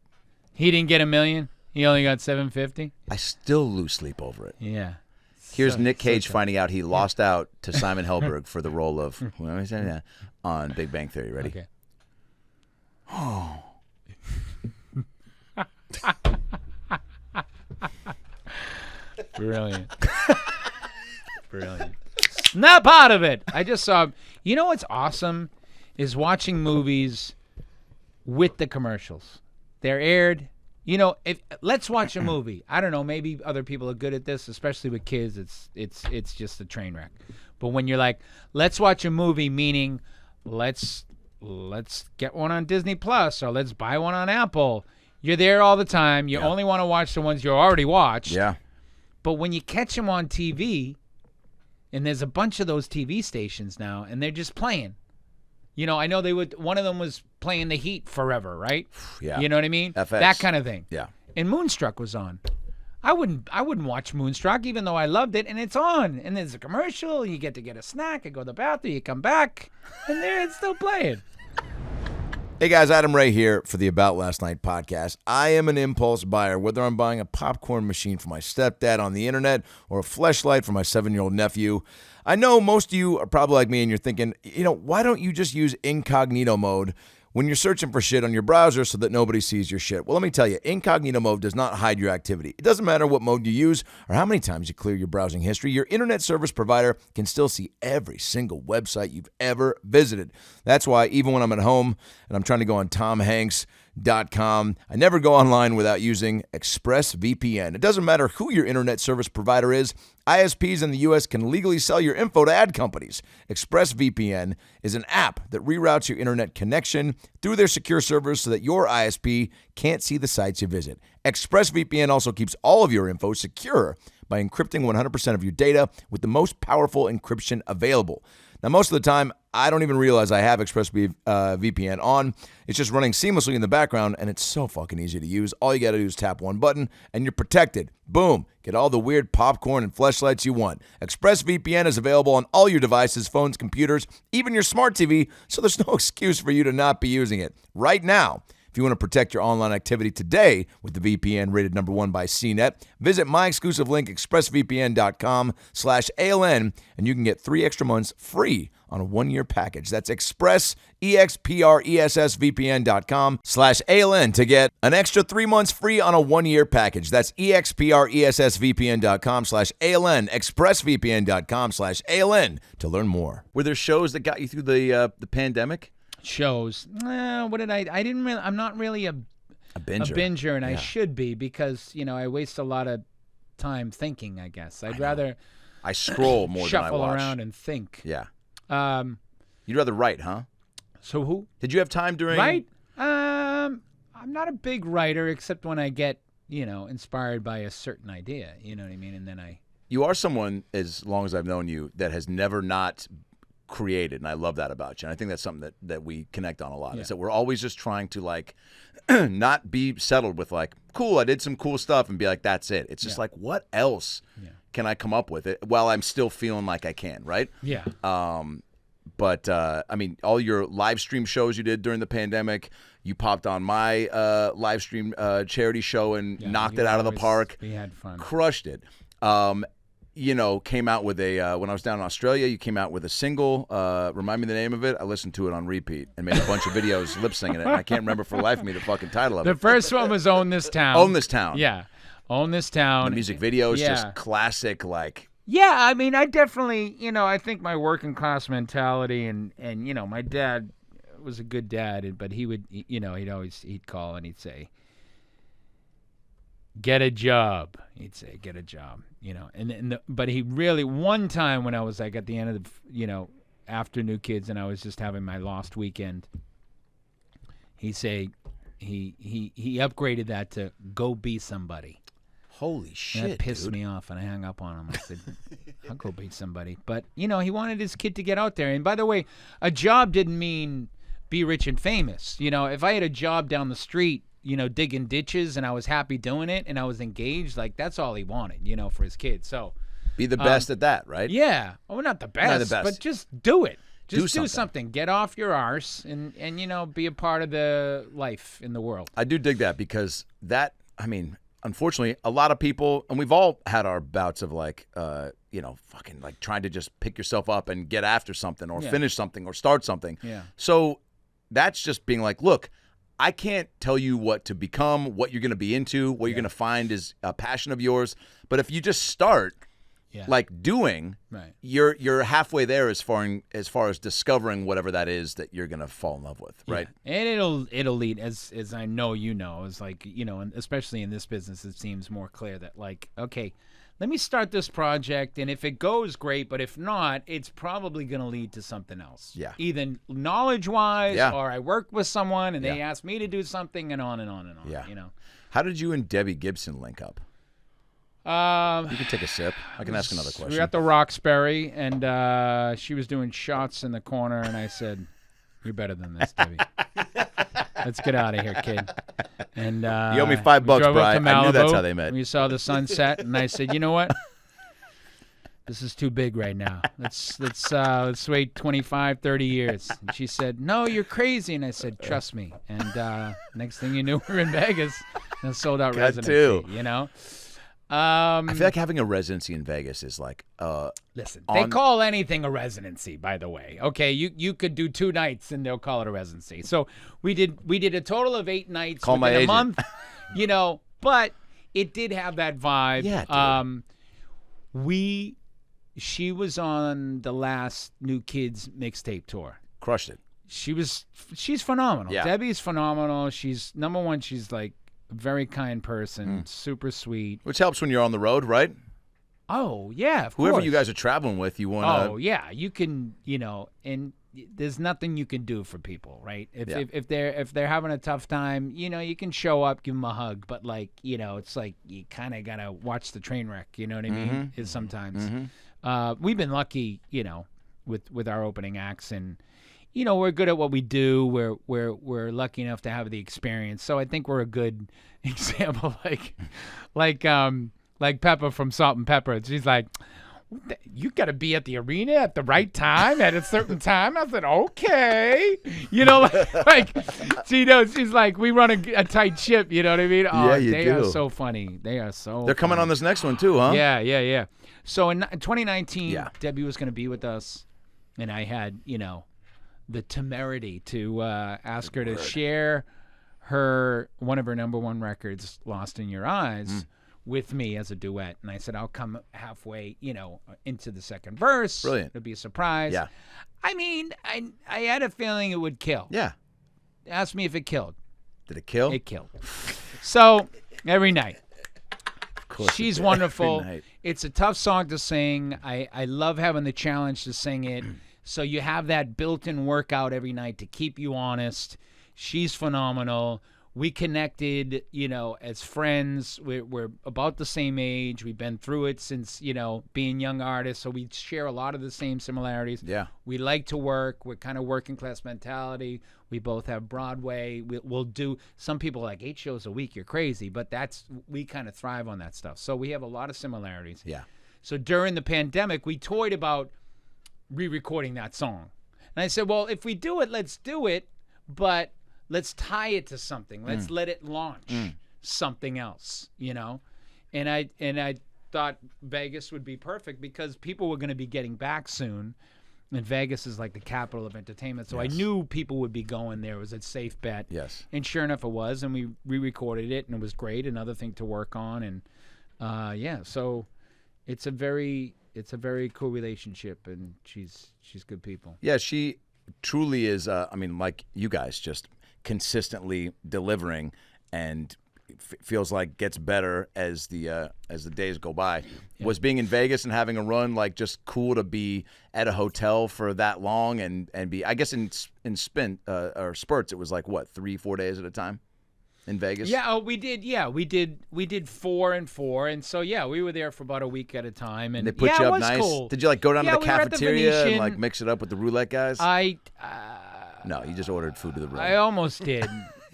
He didn't get $1 million. He only got $750,000. I still lose sleep over it. Yeah. Here's Nick Cage finding out he lost out to Simon Helberg for the role of on Big Bang Theory. Ready? Okay. Oh. Brilliant. Brilliant. Snap out of it. I just saw. You know what's awesome is watching movies with the commercials. They're aired. You know, let's watch a movie. I don't know. Maybe other people are good at this, especially with kids. It's just a train wreck. But when you're like, let's watch a movie, meaning let's get one on Disney Plus or let's buy one on Apple. You're there all the time. You only want to watch the ones you already watched. Yeah. But when you catch them on TV, and there's a bunch of those TV stations now, and they're just playing. You know, I know they would. One of them was playing The Heat forever, right? Yeah. You know what I mean? FX. That kind of thing. Yeah. And Moonstruck was on. I wouldn't watch Moonstruck even though I loved it, and it's on. And there's a commercial. You get to get a snack and go to the bathroom. You come back, and there it's still playing. Hey guys, Adam Ray here for the About Last Night podcast. I am an impulse buyer, whether I'm buying a popcorn machine for my stepdad on the internet or a fleshlight for my 7-year-old nephew. I know most of you are probably like me and you're thinking, why don't you just use incognito mode when you're searching for shit on your browser so that nobody sees your shit? Well, let me tell you, incognito mode does not hide your activity. It doesn't matter what mode you use or how many times you clear your browsing history. Your internet service provider can still see every single website you've ever visited. That's why even when I'm at home and I'm trying to go on TomHanks.com, I never go online without using ExpressVPN. It doesn't matter who your internet service provider is. ISPs in the U.S. can legally sell your info to ad companies. ExpressVPN is an app that reroutes your internet connection through their secure servers so that your ISP can't see the sites you visit. ExpressVPN also keeps all of your info secure by encrypting 100% of your data with the most powerful encryption available. Now, most of the time, I don't even realize I have ExpressVPN on. It's just running seamlessly in the background, and it's so fucking easy to use. All you got to do is tap one button, and you're protected. Boom. Get all the weird popcorn and fleshlights you want. ExpressVPN is available on all your devices, phones, computers, even your smart TV, so there's no excuse for you to not be using it. Right now, if you want to protect your online activity today with the VPN rated #1 by CNET, visit my exclusive link, expressvpn.com/ALN, and you can get 3 extra months free on a 1-year package. That's expressvpn.com/ALN to get an extra 3 months free on a 1-year package. That's expressvpn.com/ALN, expressvpn.com/ALN to learn more. Were there shows that got you through the pandemic? Shows. What did I didn't really. I'm not really a binger. And I should be because I waste a lot of time thinking, I guess. I'd rather I scroll more than I watch. Shuffle around and think. Yeah. You'd rather write, huh? So who? Did you have time during... Write? I'm not a big writer, except when I get, inspired by a certain idea. You know what I mean? And then You are someone, as long as I've known you, that has never not created, and I love that about you. And I think that's something that we connect on a lot, is that we're always just trying to, like, not be settled with, like, cool, I did some cool stuff, and be like, that's it. It's just like, what else can I come up with it while I'm still feeling like I can, right? Yeah. But, I mean, all your live stream shows you did during the pandemic, you popped on my live stream charity show and knocked it out of the park. We had fun. Crushed it. Came out with a, when I was down in Australia, you came out with a single, remind me the name of it. I listened to it on repeat and made a bunch of videos lip singing it. And I can't remember for the life of me the fucking title of it. The first one was Own This Town. Own This Town. Yeah. Own This Town. The music video is just classic, like. Yeah, I mean, I definitely, I think my working class mentality and my dad was a good dad, but he would, he'd call and he'd say, get a job. He'd say, get a job, but he really, one time when I was like at the end of the, after New Kids and I was just having my lost weekend, he'd say, he upgraded that to go be somebody. Holy shit, and that pissed me off, and I hung up on him. I said, I'll go beat somebody. But, he wanted his kid to get out there. And by the way, a job didn't mean be rich and famous. If I had a job down the street, digging ditches, and I was happy doing it, and I was engaged, like, that's all he wanted, for his kid. So be the best at that, right? Yeah. Oh, not the best, but just do it. Just do something. Get off your arse and be a part of the life in the world. I do dig that because that, I mean, unfortunately, a lot of people, and we've all had our bouts of like, fucking like trying to just pick yourself up and get after something or finish something or start something. Yeah. So that's just being like, look, I can't tell you what to become, what you're going to be into, what you're going to find is a passion of yours. But if you just start like doing, you're halfway there as far as discovering whatever that is that you're going to fall in love with, right? And it'll lead, as I know it's like, and especially in this business, it seems more clear that like, okay, let me start this project, and if it goes, great, but if not, it's probably going to lead to something else. Yeah. Either knowledge-wise, or I worked with someone and they asked me to do something, and on and on and on. Yeah. How did you and Debbie Gibson link up? You can take a sip. I can ask another question. We were at the Roxbury, and she was doing shots in the corner, and I said, "You're better than this, Debbie. Let's get out of here, kid." And you owe me $5, Brian. I knew that's how they met. We saw the sunset, and I said, "You know what? This is too big right now. Let's wait 25, 30 years." And she said, "No, you're crazy." And I said, "Trust me." And next thing you knew, we're in Vegas and a sold-out residency. I feel like having a residency in Vegas is like listen, they call anything a residency, by the way. Okay, you could do 2 nights and they'll call it a residency. So we did a total of 8 nights within a month, but it did have that vibe. Yeah. She was on the last New Kids mixtape tour. Crushed it. She's phenomenal. Yeah. Debbie's phenomenal. She's number one, she's like very kind person, super sweet. Which helps when you're on the road, right? Oh, yeah, of Whoever course. you guys are traveling with, you want to... Oh, yeah, you can, and there's nothing you can do for people, right? If they're having a tough time, you can show up, give them a hug, but like, it's like you kind of got to watch the train wreck, you know what I mean? Is sometimes. We've been lucky, with our opening acts, and we're good at what we do. We're lucky enough to have the experience. So I think we're a good example, like Pepper from Salt and Pepper. She's like, you got to be at the arena at the right time at a certain time. I said, okay. She's like, we run a tight ship. You know what I mean? Oh, yeah, they are so funny. They are so They're coming on this next one too, huh? Yeah. So in 2019, Debbie was going to be with us, and I had, the temerity to ask her to share one of her number one records, Lost in Your Eyes, with me as a duet. And I said, I'll come halfway, into the second verse. Brilliant. It'll be a surprise. Yeah. I mean, I had a feeling it would kill. Yeah. Ask me if it killed. Did it kill? It killed. So every night. course. She's wonderful. It's a tough song to sing. I love having the challenge to sing it. So you have that built-in workout every night to keep you honest. She's phenomenal. We connected, as friends. We're about the same age. We've been through it since, being young artists. So we share a lot of the same similarities. Yeah. We like to work. We're kind of working class mentality. We both have Broadway. We'll do, some people are like 8 shows a week. You're crazy. But we kind of thrive on that stuff. So we have a lot of similarities. Yeah. So during the pandemic, we toyed about re-recording that song. And I said, well, if we do it, let's do it. But let's tie it to something. Let's let it launch something else, And I thought Vegas would be perfect because people were going to be getting back soon, and Vegas is like the capital of entertainment. So I knew people would be going there. It was a safe bet. Yes. And sure enough, it was, and we re-recorded it, and it was great. Another thing to work on, and so it's a very cool relationship, and she's good people. Yeah, she truly is. Like you guys, just consistently delivering, and feels like gets better as the days go by. Yeah. Was being in Vegas and having a run like just cool to be at a hotel for that long and be, I guess in spurts it was like what, 3-4 days at a time in Vegas? Yeah, we did. Yeah, we did 4 and 4, and so we were there for about a week at a time. And they put you it up was nice. Cool. Did you like go down to the we were at cafeteria and like mix it up with the roulette guys? No, you just ordered food to the room. I almost did.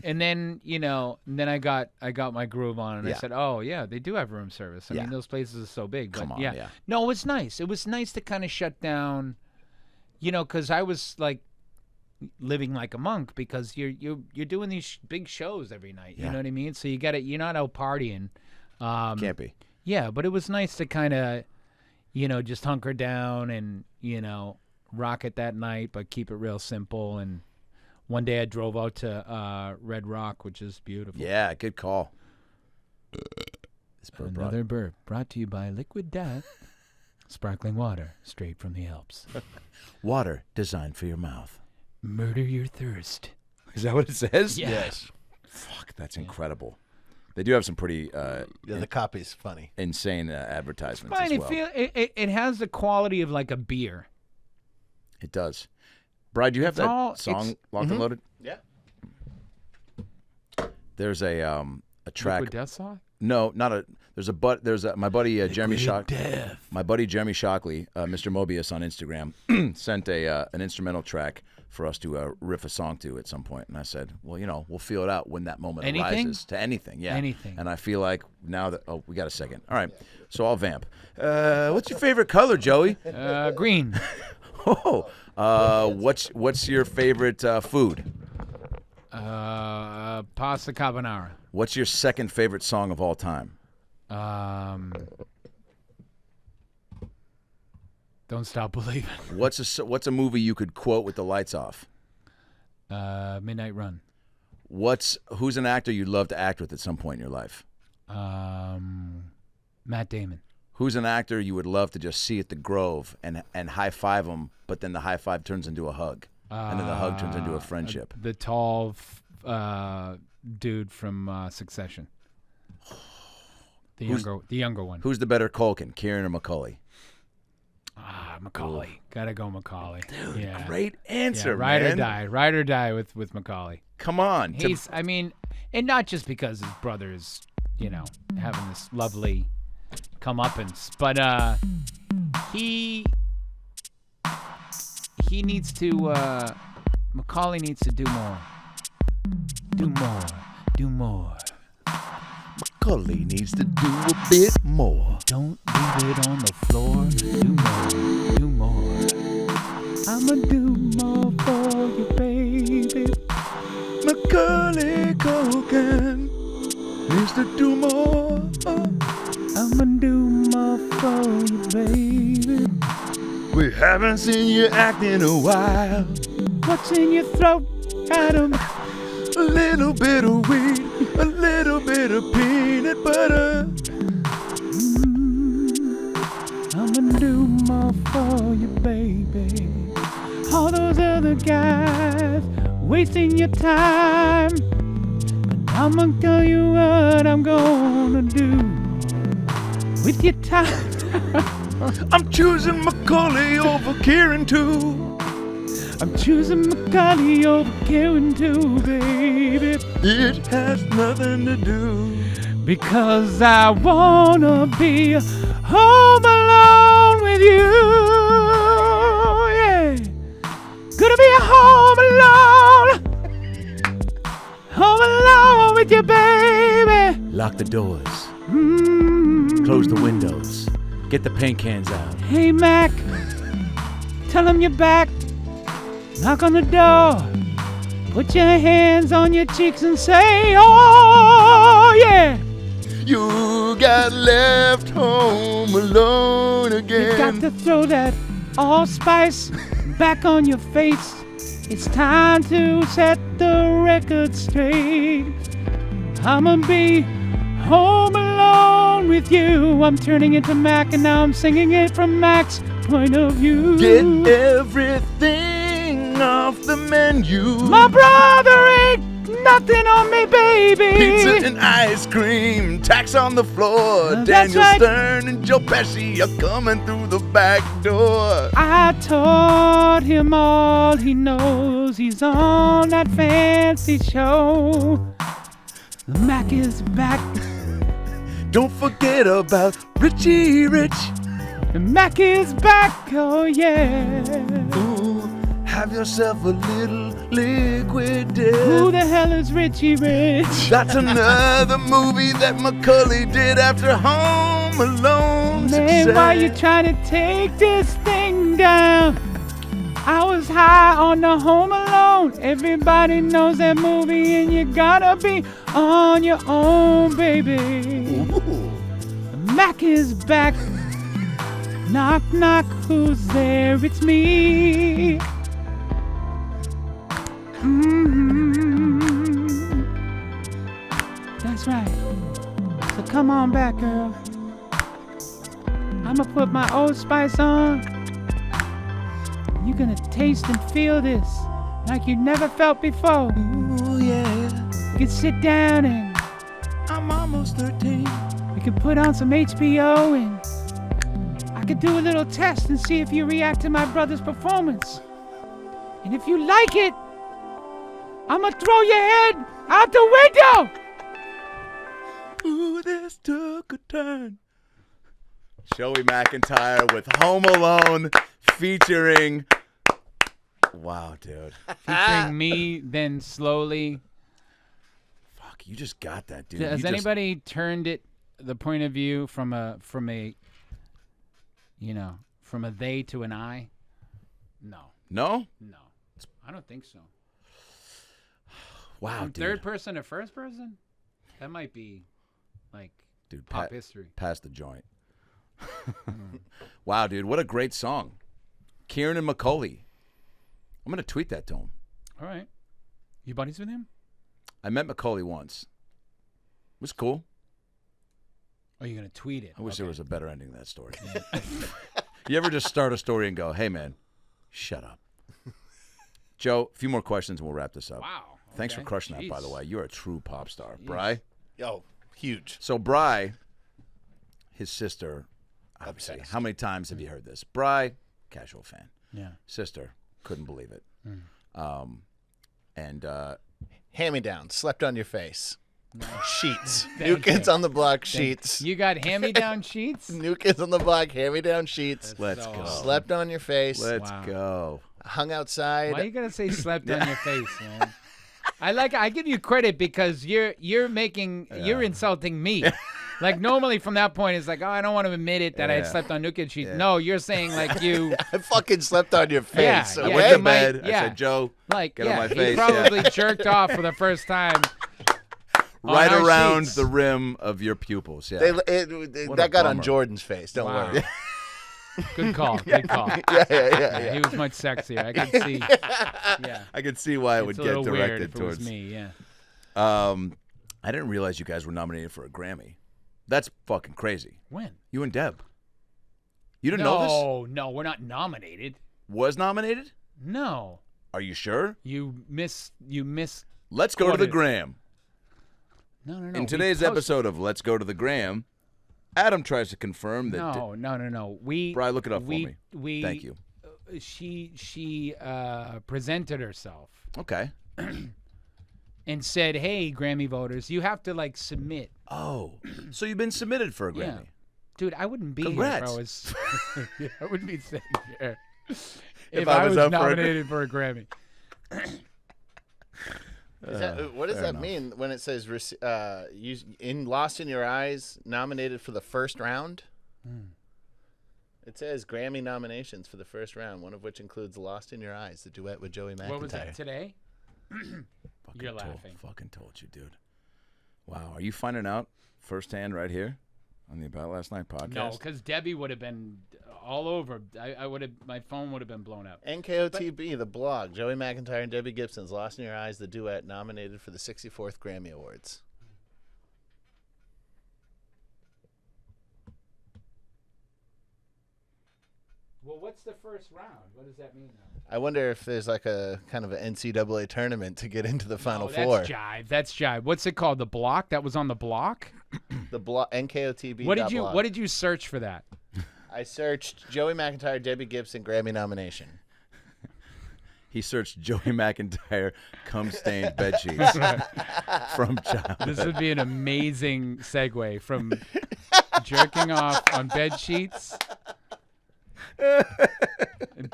And then, I got my groove on, and I said, oh, yeah, they do have room service. I mean, those places are so big. But, Come on, yeah. No, it was nice. It was nice to kind of shut down, because I was, like, living like a monk because you're doing these big shows every night. You know what I mean? So you're not out partying. Can't be. Yeah, but it was nice to kind of, just hunker down and, rock it that night, but keep it real simple. And one day I drove out to Red Rock, which is beautiful. Yeah, good call. Another burp brought to you by Liquid Death, sparkling water straight from the Alps. Water designed for your mouth. Murder your thirst. Is that what it says? Yeah. Yes. Fuck, that's incredible. They do have some pretty the copy's funny, insane advertisements Fine, as well. It has the quality of like a beer. It does. Bride, do you have that song locked and loaded? Yeah. There's a track. Liquid Death song? No, not a. There's my buddy Jeremy Shockley. My buddy Jeremy Shockley, Mr. Mobius on Instagram, sent an instrumental track for us to riff a song to at some point, and I said, well, we'll feel it out when that moment arises to anything. Yeah, anything. And I feel like now that we got a second. All right, so I'll vamp. What's your favorite color, Joey? Green. What's your favorite food? Pasta carbonara. What's your second favorite song of all time? Don't Stop Believing. What's a movie you could quote with the lights off? Midnight Run. Who's an actor you'd love to act with at some point in your life? Matt Damon. Who's an actor you would love to just see at the Grove and high five him, but then the high five turns into a hug, and then the hug turns into a friendship? The tall dude from Succession. The younger one. Who's the better Culkin, Kieran or Macaulay? Macaulay. Gotta go Macaulay. Dude, great answer, man. Ride or die with Macaulay. Come on. And not just because his brother is, having this lovely comeuppance, but he needs to. Macaulay needs to do more. Do more. Macaulay needs to do a bit more. Don't leave it on the floor. Do more. I'ma do more for you, baby. Macaulay Culkin needs to do more. I'ma do more for you, baby. We haven't seen you act in a while. What's in your throat, Adam? A little bit of weed, a little bit of peanut butter. I'ma do more for you, baby. All those other guys wasting your time, but I'ma tell you what I'm gonna do. with your time. I'm choosing Macaulay over Kieran too. I'm choosing Macaulay over Kieran too, baby. It has nothing to do. Because I wanna be home alone with you. Yeah. Gonna be home alone. Home alone with you, baby. Lock the doors. Close the windows. Get the paint cans out. Hey, Mac. Tell him you're back. Knock on the door. Put your hands on your cheeks and say, oh, yeah. You got left home alone again. You got to throw that allspice back on your face. It's time to set the record straight. I'ma be home alone with you. I'm turning into Mac and now I'm singing it from Mac's point of view. Get everything off the menu. My brother ain't nothing on me, baby. Pizza and ice cream, tax on the floor. That's Daniel right. Stern and Joe Pesci are coming through the back door. I taught him all he knows. He's on that fancy show. The Mac is back. Don't forget about Richie Rich. The Mac is back, oh yeah. Ooh, have yourself a little liquid death. Who the hell is Richie Rich? That's another movie that Macaulay did after Home Alone. Man, why you trying to take this thing down? I was high on the Home Alone. Everybody knows that movie and you gotta be on your own, baby. Ooh. Mac is back. Knock, knock, who's there? It's me. That's right. So come on back, girl. I'ma put my Old Spice on. You're gonna taste and feel this like you never felt before. Ooh, yeah. You can sit down and I'm almost 13. we can put on some HBO and I could do a little test and see if you react to my brother's performance. And if you like it, I'ma throw your head out the window. Ooh, this took a turn. Joey McIntyre with Home Alone featuring. Wow, dude. Featuring me, then slowly. Fuck, you just got that, dude. Has anybody turned it the point of view from a they to an I? No. No? No. I don't think so. Wow, From dude. third person to first person? That might be like Dude, pop history. Pass the joint. Wow, dude, what a great song. Kieran and Macaulay. I'm going to tweet that to him. All right. You buddies with him? I met Macaulay once. It was cool. Oh, you're going to tweet it. I wish there was a better ending to that story. You ever just start a story and go, hey, man, shut up. Joe, a few more questions and we'll wrap this up. Wow. Thanks for Okay. crushing that, by Jeez. the way. You're a true pop star. Bri? Yo, huge. So, Bri, his sister, obviously, Obsessed. how many times have you heard this? Bri, casual fan. Yeah. Sister, couldn't believe it. Hand me down. Slept on your face. Sheets. New Thank Kids you. on the Block sheets. You got hand-me-down sheets? New Kids on the Block. Hand me down sheets. Let's So- go. Slept on your face. Let's Wow. go. Hung outside. Why you gotta say slept on your face, man? I give you credit because you're insulting me. Like normally from that point it's like, oh, I don't want to admit it that I slept on New Kid sheets. No, you're saying like you I fucking slept on your face. Yeah, So yeah, I wait. went you to might- bed. I yeah. said, Joe, like get on my he face. probably jerked off for the first time. right on our around sheets. the rim of your pupils. Yeah. What What that a got on bummer. Jordan's face. Don't Wow. worry. Good call. Good call. Yeah. He was much sexier. I could see. Yeah. I could see why it would It's a get little weird directed if it was towards me. Yeah. I didn't realize you guys were nominated for a Grammy. That's fucking crazy. When? You and Deb. You didn't know this? No, we're not nominated. Was nominated? No. Are you sure? You miss. Let's go to the Quoted. Gram. No. In we today's posted- episode of Let's Go to the Gram, Adam tries to confirm that. No. Brian, look it up for me. Thank you. She presented herself. Okay. And said, "Hey, Grammy voters, you have to like submit." Oh, so you've been submitted for a Grammy? Yeah. Dude, I wouldn't be Congrats. here if I was. I wouldn't be sitting here if I was nominated for a Grammy. What does that mean when it says Lost in Your Eyes nominated for the first round? It says Grammy nominations for the first round, one of which includes Lost in Your Eyes, the duet with Joey McIntyre. What was that, today? You're laughing. Fucking told you, dude. Wow, are you finding out firsthand right here on the About Last Night podcast? No, because Debbie would have been all over. I would have. My phone would have been blown up. NKOTB, the blog. Joey McIntyre and Debbie Gibson's Lost in Your Eyes, the duet, nominated for the 64th Grammy Awards. Well, what's the first round? What does that mean, though? I wonder if there's like a kind of an NCAA tournament to get into the Final Four. Four. That's jive. That's jive. What's it called? The block? That was on the block? The block, NKOTB. What did you search for that? I searched Joey McIntyre, Debbie Gibson, Grammy nomination. He searched Joey McIntyre cum-stained bedsheets from childhood. This would be an amazing segue from jerking off on bedsheets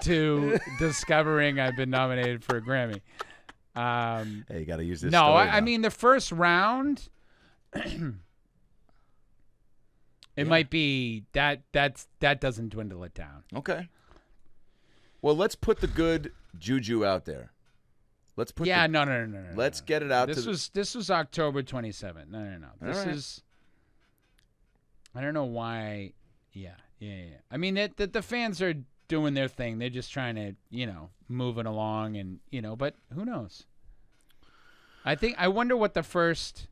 to discovering I've been nominated for a Grammy. Hey, you got to use this. No, I mean the first round. It might be that doesn't dwindle it down. Okay. Well, let's put the good juju out there. Let's put. No. Let's get it out. This was October 27th. No. This is. I don't know why. Yeah. I mean, the fans are doing their thing. They're just trying to, move it along, and but who knows? I wonder what the first.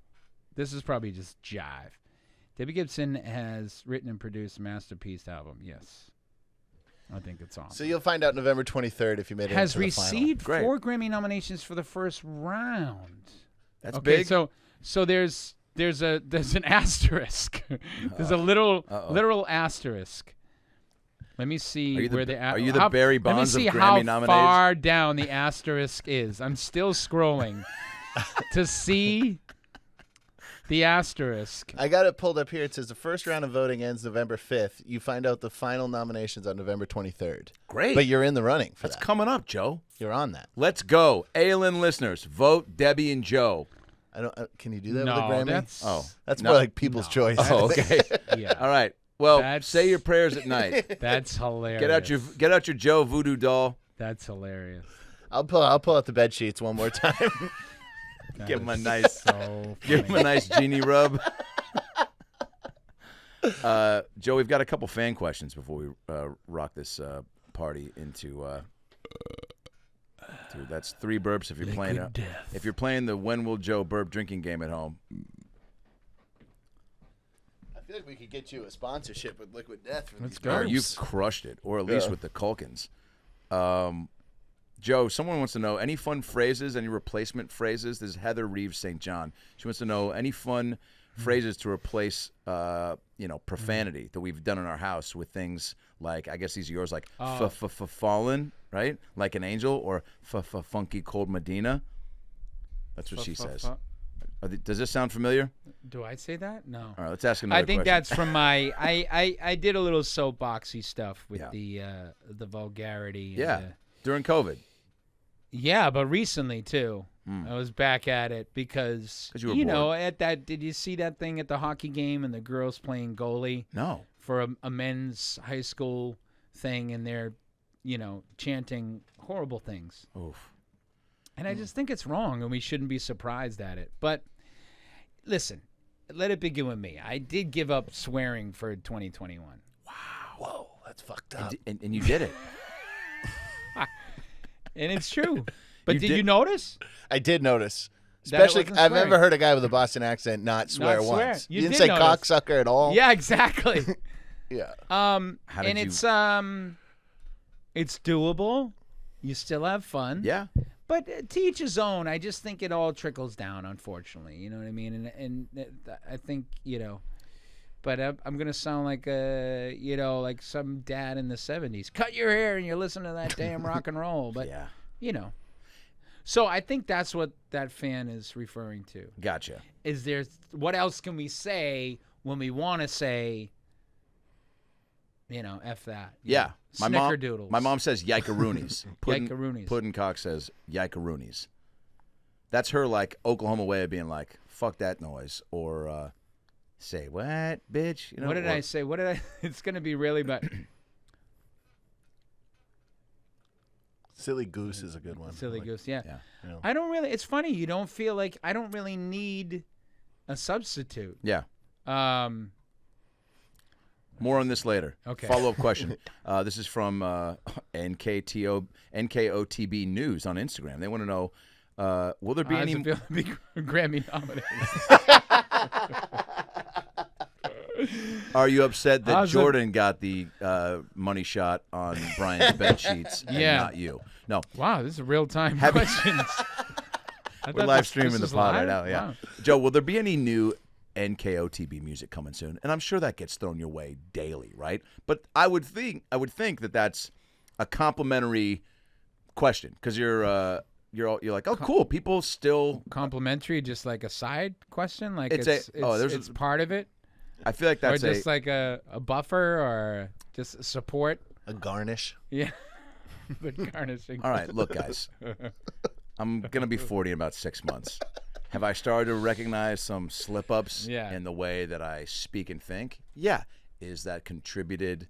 This is probably just jive. Debbie Gibson has written and produced a masterpiece album. Yes. I think it's on. So you'll find out November 23rd if you made it has into the final. received 4 Grammy nominations for the first round. That's big. So there's an asterisk. There's a literal asterisk. Let me see where the are you the Barry Bonds of Grammy nominations? nominations? How far down the asterisk is. I'm still scrolling to see the asterisk. I got it pulled up here. It says the first round of voting ends November 5th. You find out the final nominations on November 23rd. Great. But you're in the running for that. That's coming up, Joe. You're on that. Let's go. ALN listeners, vote Debbie and Joe. I don't. Can you do that No, with a Grammy? that's more like People's Choice. Oh, okay. Yeah. All right. Well, say your prayers at night. That's hilarious. Get out your Joe voodoo doll. That's hilarious. I'll pull out the bed sheets one more time. Give him a nice genie rub. Joe, we've got a couple fan questions before we rock this party into. Dude, that's 3 burps if you're playing. If you're playing the When Will Joe Burp drinking game at home. I feel like we could get you a sponsorship with Liquid Death. Let's go. You've crushed it, or at least with the Culkins. Joe, someone wants to know any fun phrases, any replacement phrases. This is Heather Reeves St. John. She wants to know any fun phrases to replace, profanity that we've done in our house with things like, I guess these are yours, like fallen, right? Like an angel, or funky cold Medina. That's what she says. Does this sound familiar? Do I say that? No. All right, let's ask another I think question. that's from my. I did a little soapboxy stuff with the vulgarity. And during COVID. Yeah, but recently too. I was back at it because you were bored. at that. Did you see that thing at the hockey game and the girls playing goalie? No. For a men's high school thing, and they're, chanting horrible things. Oof. And I just think it's wrong, and we shouldn't be surprised at it. But listen, let it begin with me. I did give up swearing for 2021. Wow. Whoa, that's fucked up. And you did it. And it's true. But did you notice? I did notice. Especially, I've never heard a guy with a Boston accent not swear once. You didn't say cocksucker at all? Yeah, exactly. Yeah. It's doable. You still have fun. Yeah. But to each his own. I just think it all trickles down, unfortunately. You know what I mean? And I think, but I'm gonna sound like like some dad in the '70s. Cut your hair and you listen to that damn rock and roll. But so I think that's what that fan is referring to. Gotcha. Is there what else can we say when we want to say, F that? Yeah. My Snickerdoodles. mom says yikaroonies. Yikaroonies. Puddincock says yikaroonies. That's her like Oklahoma way of being like, fuck that noise, or say what, bitch? What did I say? What did I? It's gonna be really bad. Silly goose is a good one. Silly goose, yeah. I don't really. It's funny. You don't feel like I don't really need a substitute. Yeah. More on this later. Okay. Follow-up question. This is from NKOTB News on Instagram. They want to know, will there be any Grammy nominated? Are you upset that Jordan got the money shot on Brian's bed sheets and not you? No. Wow, this is real-time questions. We're live streaming the pod right now. Yeah. Wow. Joe, will there be any new NKOTB music coming soon? And I'm sure that gets thrown your way daily, right? But I would think that that's a complimentary question because you're like, oh, cool. People still complimentary, just like a side question, like it's part of it. I feel like that's or just like a buffer or just support, a garnish. Yeah, the garnishing. All right, look, guys, I'm gonna be 40 in about 6 months. Have I started to recognize some slip-ups in the way that I speak and think? Yeah. Is that contributed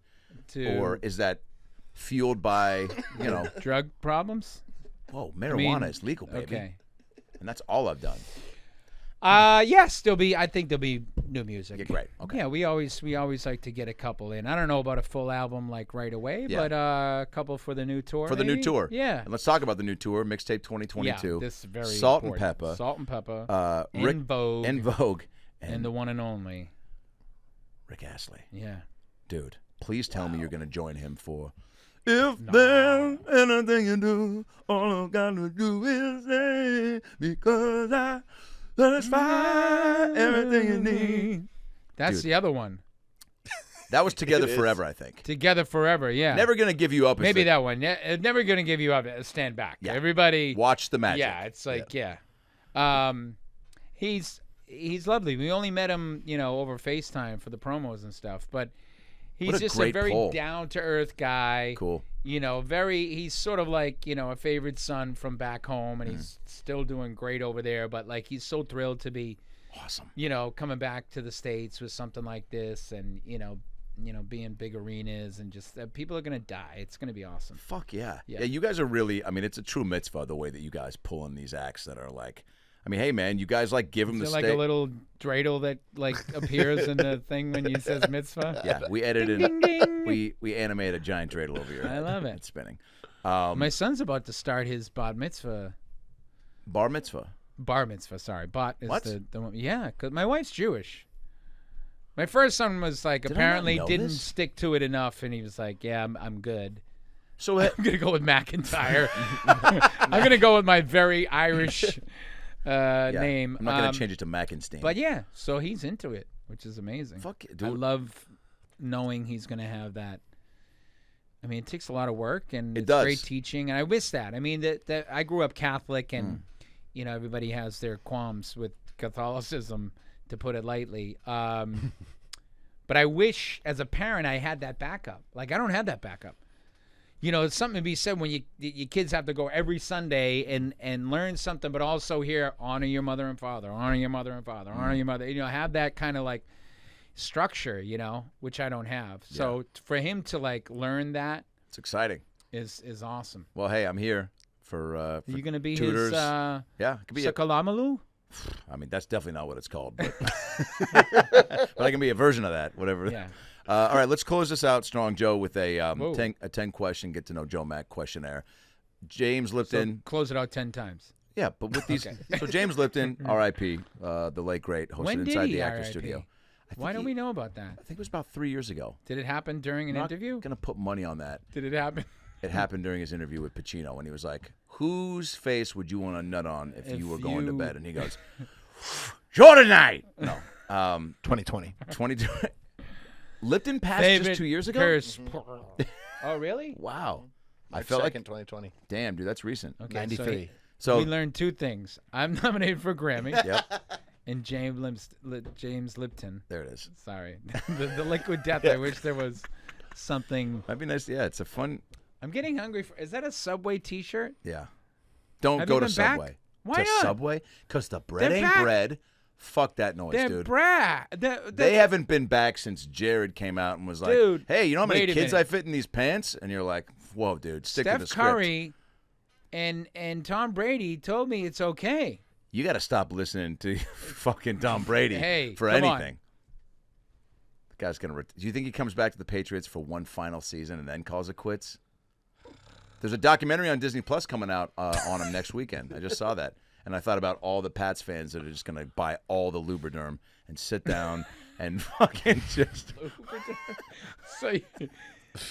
to, or is that fueled by drug problems? Whoa, marijuana is legal, baby. Okay. And that's all I've done. Yes, I think there'll be new music. Yeah, great. Okay. Yeah, we always like to get a couple in. I don't know about a full album like right away, but a couple for the new tour. For the new tour. Yeah. And let's talk about the new tour, Mixtape 2022. Yeah, this is very Salt important. and Pepper. En Vogue. And the one and only Rick Astley. Yeah. Dude, please tell me you're going to join him for If there's anything you do, all I've got to do is say, because I satisfy everything you need. That's the other one. That was Together Forever, I think. Together Forever, yeah. Never Gonna Give You Up. Maybe that one. Yeah, Never Gonna Give You Up. Stand Back. Yeah. Everybody. Watch the magic. Yeah, it's like, he's lovely. We only met him, over FaceTime for the promos and stuff, but he's just a very down-to-earth guy. Cool. He's sort of like, a favorite son from back home, and he's still doing great over there, but like he's so thrilled to be awesome. Coming back to the States with something like this and, being big arenas and just people are going to die. It's going to be awesome. Fuck yeah. Yeah, you guys are really, it's a true mitzvah the way that you guys pull in these acts that are like, hey man, you guys like give them the like a little dreidel that like appears in the thing when you says mitzvah. Yeah, we edited it. We animate a giant dreidel over here. I love it. It's spinning. My son's about to start his bar mitzvah. Bar mitzvah. Bar mitzvah. Sorry, bat is what? the one. Yeah, because my wife's Jewish. My first son was like apparently didn't stick to it enough, and he was like, "Yeah, I'm good." So I'm gonna go with McIntyre. I'm gonna go with my very Irish name. I'm not gonna change it to Mackenstein. But yeah, so he's into it, which is amazing. Fuck it, dude. I love knowing he's gonna have that. It takes a lot of work, and it's great teaching, and I miss that. That I grew up Catholic, and everybody has their qualms with Catholicism, to put it lightly. But I wish, as a parent, I had that backup. Like, I don't have that backup. It's something to be said when your kids have to go every Sunday and learn something, but also hear, honor your mother and father, honor your mother and father, honor your mother. Have that kind of like structure, which I don't have. Yeah. So for him to like learn that, it's exciting. Is awesome. Well, hey, I'm here for Are you going to be tutors. his it could be Sakalamalu? That's definitely not what it's called. But, but I can be a version of that, whatever. Yeah. All right, let's close this out strong, Joe, with a 10-question get to know Joe Mac questionnaire. James Lipton. So close it out 10 times. Yeah, but with these. So James Lipton, R.I.P., the late great, hosted inside the Actors Studio. Why don't we know about that? I think it was about 3 years ago. Did it happen during an interview? I'm gonna put money on that. Did it happen? It happened during his interview with Pacino, and he was like, "Whose face would you want to nut on if you were going to bed?" And he goes, "Jordan Knight." No. 2020. Lipton passed Favorite just 2 years ago? curse. Oh, really? Wow. I March felt 2nd, like 2020. damn, dude, that's recent. Okay, 93. So we learned 2 things. I'm nominated for a Grammy. Yep. And James Lipton. There it is. Sorry. the Liquid Death. I wish there was something. That'd be nice. Yeah, it's a fun. I'm getting hungry. Is that a Subway T-shirt? Yeah. Don't Have go you to been back? Subway. Why to not? Subway? Because the bread They're ain't back. bread. Fuck that noise, They're dude. They haven't been back since Jared came out and was like, Dude, hey, you know how many wait a kids minute. I fit in these pants? And you're like, whoa, dude, stick to the Steph script. Curry and Tom Brady told me it's okay. You got to stop listening to fucking Tom Brady Hey, for come on. anything. The guy's going to... Do you think he comes back to the Patriots for one final season and then calls it quits? There's a documentary on Disney Plus coming out on him next weekend. I just saw that. And I thought about all the Pats fans that are just going to buy all the Lubriderm and sit down and fucking just... So,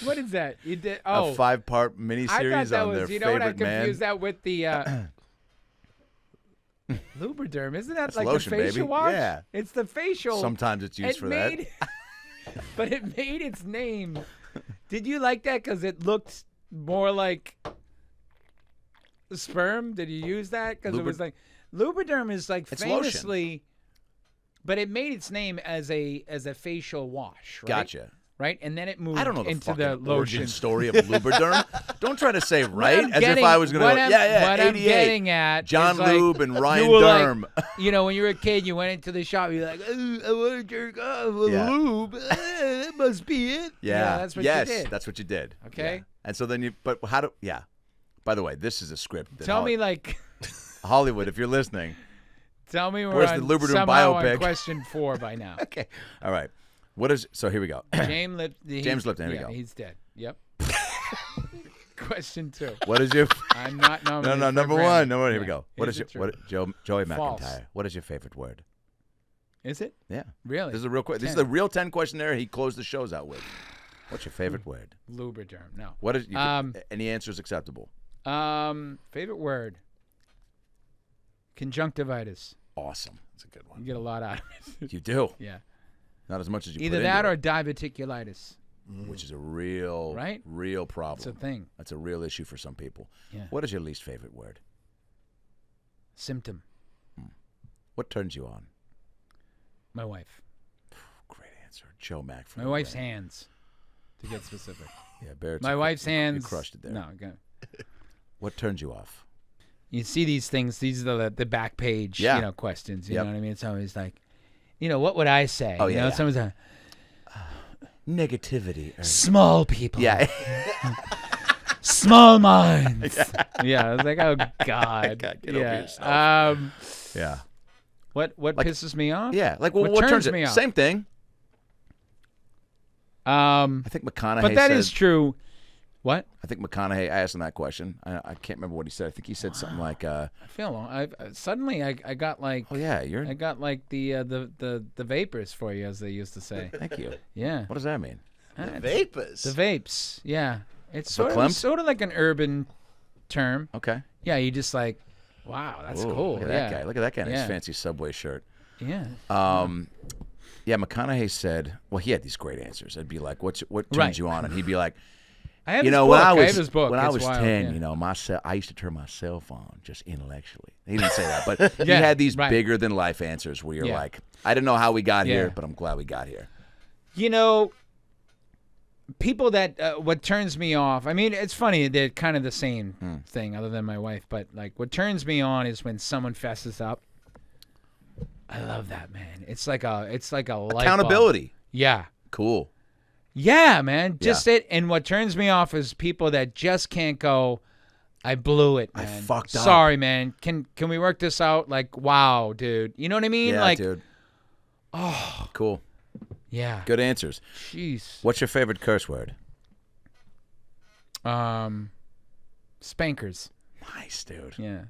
what is that? You did a 5-part I miniseries thought that on was. their You know what? I favorite man. confused that with the Lubriderm. Isn't that It's like lotion, the facial baby. wash? Yeah. It's the facial. Sometimes it's used for that. But it made its name. Did you like that because it looked more like sperm? Did you use that because it was like Lubriderm is like It's famously, lotion. but it made its name as a facial wash. Right? Gotcha. Right, and then it moved I don't know the into fucking the origin lotion. story of Lubriderm. Don't try to say right I'm as getting- if I was going what to. I'm- Yeah, what 88. I'm getting at John is like, Lube and Ryan you were Durham. Like, you know, when you were a kid, you went into the shop. You're like, oh, I want to jerk off with Yeah. lube. That must be it. Yeah, that's what yes, you did. that's what you did. Okay. Yeah. And so then you, but how do? Yeah. By the way, this is a script. That Tell me, like, Hollywood, if you're listening. tell me we're Where's the on, Lubriderm somehow biopic? on question 4 by now. Okay. All right. What is? So here we go. James Lipton. Here we go. He's dead. Yep. Question 2. What is your? I'm not nominated. No, for number Grammy. one. Number one. Here we Yeah. go. What is your? it true? Joey False. McIntyre. What is your favorite word? Is it Yeah. really? This is a real. This is the real 10 questionnaire he closed the shows out with. What's your favorite word? Lubriderm. No. What is? Any answer is acceptable. Favorite word. Conjunctivitis. Awesome. That's a good You one. get a lot out of it. You do. Yeah. Not as much as you Either put that into or it, diverticulitis. which is a real, Right? real It's a problem. thing. That's a real issue for some people. Yeah. What is your least favorite word? Symptom. What turns you on? My wife. Great answer, Joe Mac. My wife's hands. To get specific. Yeah, Barrett's My wife's hands. You crushed it there. No, okay. What turns you off? You see these things. These are the back page, Yeah. questions. You Yep. know what I mean? It's always like, what would I say? Oh, you yeah, know, yeah. someone's like, Negativity. small people. Yeah. Small minds. Yeah. I was like, oh God. God, get over yeah. yourself. Yeah. What pisses me off? Yeah. Like, well, What what turns turns me it? off? Same thing. I think McConaughey. But that said, is true. What? I think McConaughey. I asked him that question. I can't remember what he said. I think he said something like, I feel suddenly I got like "Oh yeah, you're." I got like the vapors for you, as they used to say. Thank you. Yeah. What does that mean? Vapors. The vapes. Yeah. It's Verklempt? sort of like an urban term. Okay. Yeah. You just like, wow, that's Ooh, cool. Look at yeah. that guy. Look at that guy in his Yeah. fancy Subway shirt. Yeah. Yeah, McConaughey said, well, he had these great answers. It'd be like, what turns Right. you on? And he'd be like, I have you his know, book. when I have his was book. when I It's was wild, 10, yeah. I used to turn my cell phone just intellectually. He didn't say that, but he Yeah, had these right. bigger than life answers where you're Yeah. like, I didn't know how we got Yeah. here, but I'm glad we got here. People that what turns me off. I mean, it's funny. They're kind of the same thing, other than my wife. But like, what turns me on is when someone fesses up. I love that, man. It's like a light bulb. Accountability. Yeah. Cool. Yeah, man. Just it. And what turns me off is people that just can't go, I blew it, man. I fucked up. Sorry, man. Can we work this out? Like, wow, dude. You know what I mean? Yeah, like, dude. Oh. Cool. yeah. Good answers. Jeez. What's your favorite curse word? Spankers. Nice, dude. Yeah.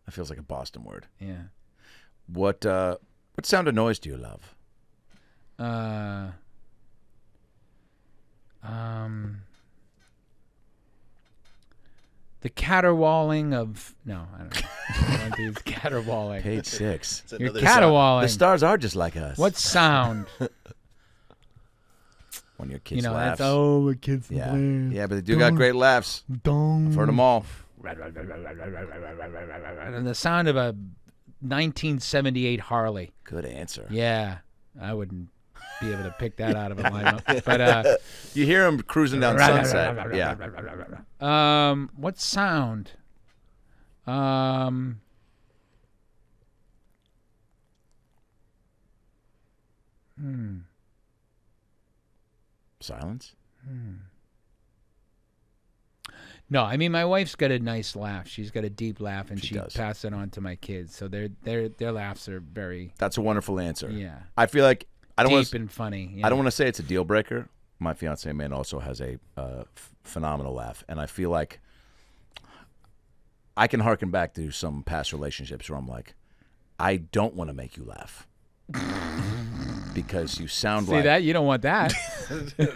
That feels like a Boston word. Yeah. What sound of noise do you love? The caterwauling of I don't know. I don't do caterwauling. Page 6. It's You're another caterwauling. The stars are just like us. What sound? When when your kids You know, laughs. that's my kids yeah. laugh. Yeah, but they do got great laughs. I've heard them all. And the sound of a 1978 Harley. Good answer. Yeah, I wouldn't be able to pick that out of a lineup. But you hear them cruising down Sunset. Yeah. What sound? Silence. No, I mean my wife's got a nice laugh. She's got a deep laugh, and she does. passed it on to my kids. So their laughs are very That's a wonderful answer. Yeah. I feel like I don't deep want and funny. I don't want to say it's a deal breaker. My fiance Amanda also has a phenomenal laugh, and I feel like I can harken back to some past relationships where I'm like, I don't want to make you laugh because you sound See like that? You don't want that.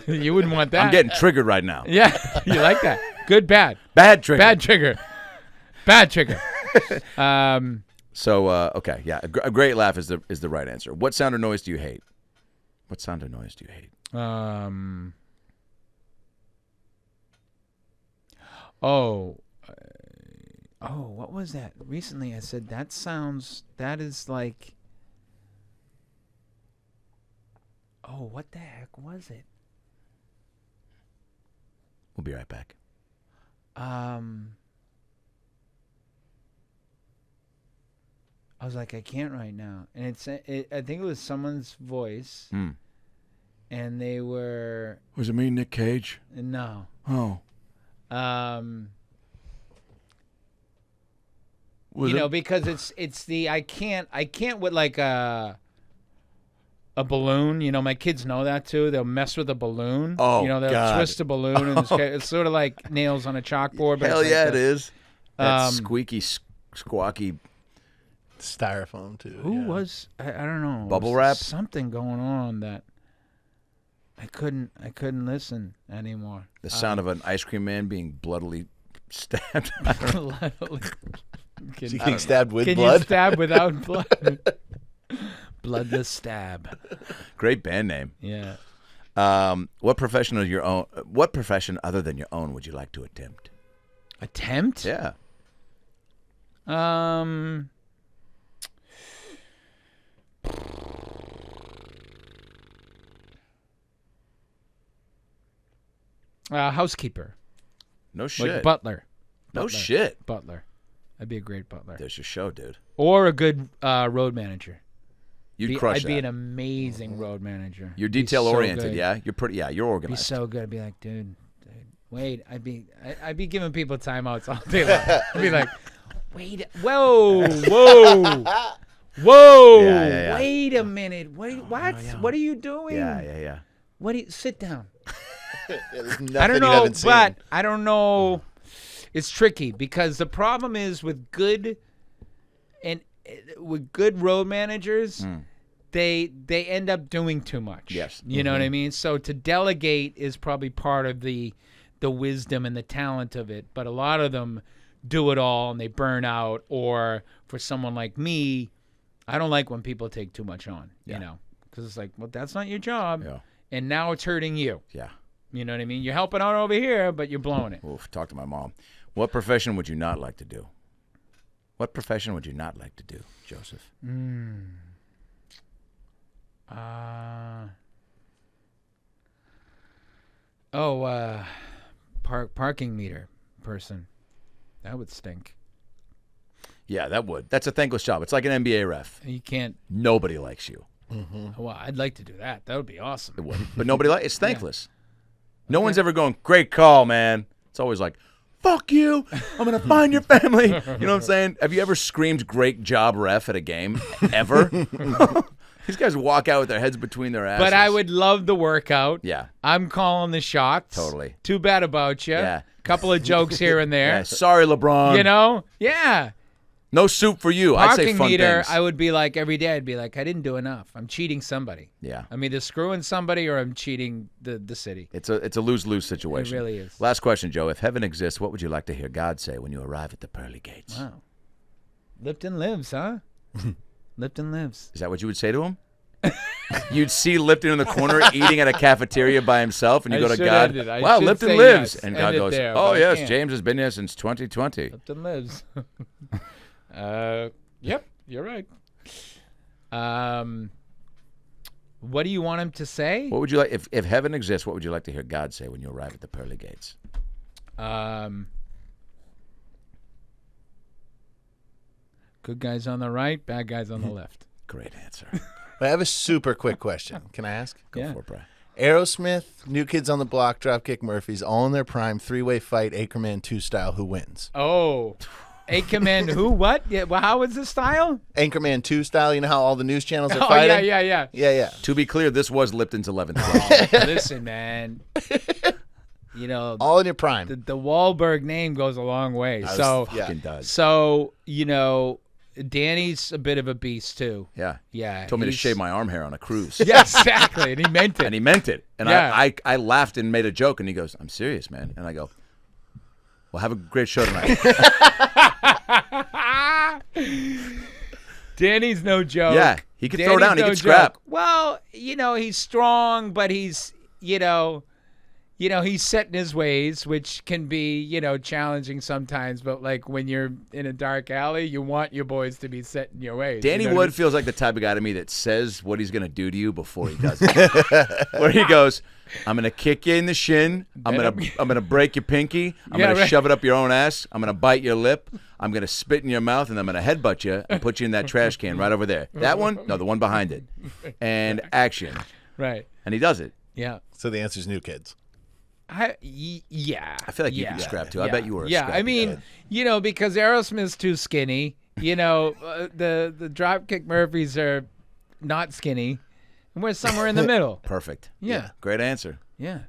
You wouldn't want that. I'm getting triggered right now. Yeah, you like that? Good, bad. Bad trigger. Bad trigger. Bad trigger. So okay, yeah, a great laugh is the right answer. What sound or noise do you hate? What sound or noise do you hate? What was that? Recently I said that is like, what the heck was it? We'll be right back. I was like, I can't right now. And I think it was someone's voice. And they were... Was it me, Nick Cage? No. Oh. Because it's the I can't with like a balloon. You know, my kids know that too. They'll mess with a balloon. Oh, they'll God. twist a balloon, and it's sort of like nails on a chalkboard. But Hell it's yeah, like it is. That squeaky, squawky styrofoam too. Who was I don't know. Bubble wrap? Something going on that I couldn't listen anymore. The sound of an ice cream man being bloodily stabbed. Getting stabbed with can blood? You stab without blood? Bloodless stab. Great band name. Yeah. What profession other than your own would you like to attempt? Attempt? Yeah. Housekeeper. No shit. Like butler. No shit. Butler. I'd be a great butler. There's your show, dude. Or a good road manager. You'd crush I'd that. be an amazing road manager. You're detail oriented, yeah. You're pretty. Yeah, you're organized. Be so good. I'd be like, dude, wait. I'd be giving people timeouts all day long. I'd be like, wait, whoa. Yeah. Wait a minute. Wait, what? What are you doing? Yeah. What do you sit down? I don't know, but I don't know. It's tricky because the problem is with good road managers, they end up doing too much. Yes. You know what I mean? So to delegate is probably part of the wisdom and the talent of it, but a lot of them do it all and they burn out. Or for someone like me, I don't like when people take too much on, you know, because it's like, well, that's not your job. Yeah. And now it's hurting you. Yeah. You know what I mean? You're helping out over here, but you're blowing it. Oof, talk to my mom. What profession would you not like to do? What profession would you not like to do, Joseph? Parking meter person. That would stink. Yeah, that would. That's a thankless job. It's like an NBA ref. You can't. Nobody likes you. Well, I'd like to do that. That would be awesome. It would. But nobody likes. It's thankless. No one's ever going, great call, man. It's always like, fuck you. I'm going to find your family. You know what I'm saying? Have you ever screamed great job, ref, at a game? Ever? These guys walk out with their heads between their asses. But I would love the workout. Yeah. I'm calling the shots. Totally. Too bad about you. Yeah. Couple of jokes here and there. Yeah. Sorry, LeBron. You know? Yeah. No soup for you. I'd say Parking fun meter, things. I would be like, every day I'd be like, I didn't do enough. I'm cheating somebody. Yeah. I'm either screwing somebody or I'm cheating the city. It's a lose-lose situation. It really is. Last question, Joe. If heaven exists, what would you like to hear God say when you arrive at the pearly gates? Wow. Lipton lives, huh? Lipton lives. Is that what you would say to him? You'd see Lipton in the corner eating at a cafeteria by himself, and you go to God, wow, Lipton say lives. yes. And God End it goes, there, oh, but I yes, can't. James has been here since 2020. Lipton lives. Yep, you're right. What do you want him to say? What would you like, if heaven exists, what would you like to hear God say when you arrive at the pearly gates? Good guys on the right, bad guys on the left. Great answer. I have a super quick question. Can I ask? Go for it, Brian. Aerosmith, New Kids on the Block, Dropkick Murphys, all in their prime, three-way fight, Anchorman 2 style. Who wins? Oh, Anchorman who? What? Yeah, well, how is the style? Anchorman 2 style. You know how all the news channels are fighting? Yeah. To be clear, this was Lipton's 11th question. Listen, man. You know, all in your prime. The Wahlberg name goes a long way. Fucking does. So, you know, Danny's a bit of a beast too. Yeah. Told me to shave my arm hair on a cruise. Yeah, exactly. And he meant it. And he meant it. And Yeah. I laughed and made a joke, and he goes, I'm serious, man. And I go, well, have a great show tonight. Danny's no joke. Yeah, he could throw down. He could scrap. Well, you know, he's strong, but he's, you know, he's set in his ways, which can be, you know, challenging sometimes. But like when you're in a dark alley, you want your boys to be set in your ways. Danny you know Wood feels like the type of guy to me that says what he's going to do to you before he does it. Where he goes, I'm going to kick you in the shin. I'm going to break your pinky. I'm going to shove it up your own ass. I'm going to bite your lip. I'm going to spit in your mouth, and I'm going to headbutt you and put you in that trash can right over there. That one? No, the one behind it. And action. Right. And he does it. Yeah. So the answer is New Kids. Yeah. I feel like you can scrap too. I bet you were a scrappy I mean, guy. you know, because Aerosmith's too skinny. You know, the Dropkick Murphys are not skinny. And we're somewhere in the middle. Perfect. Yeah. Great answer. Yeah.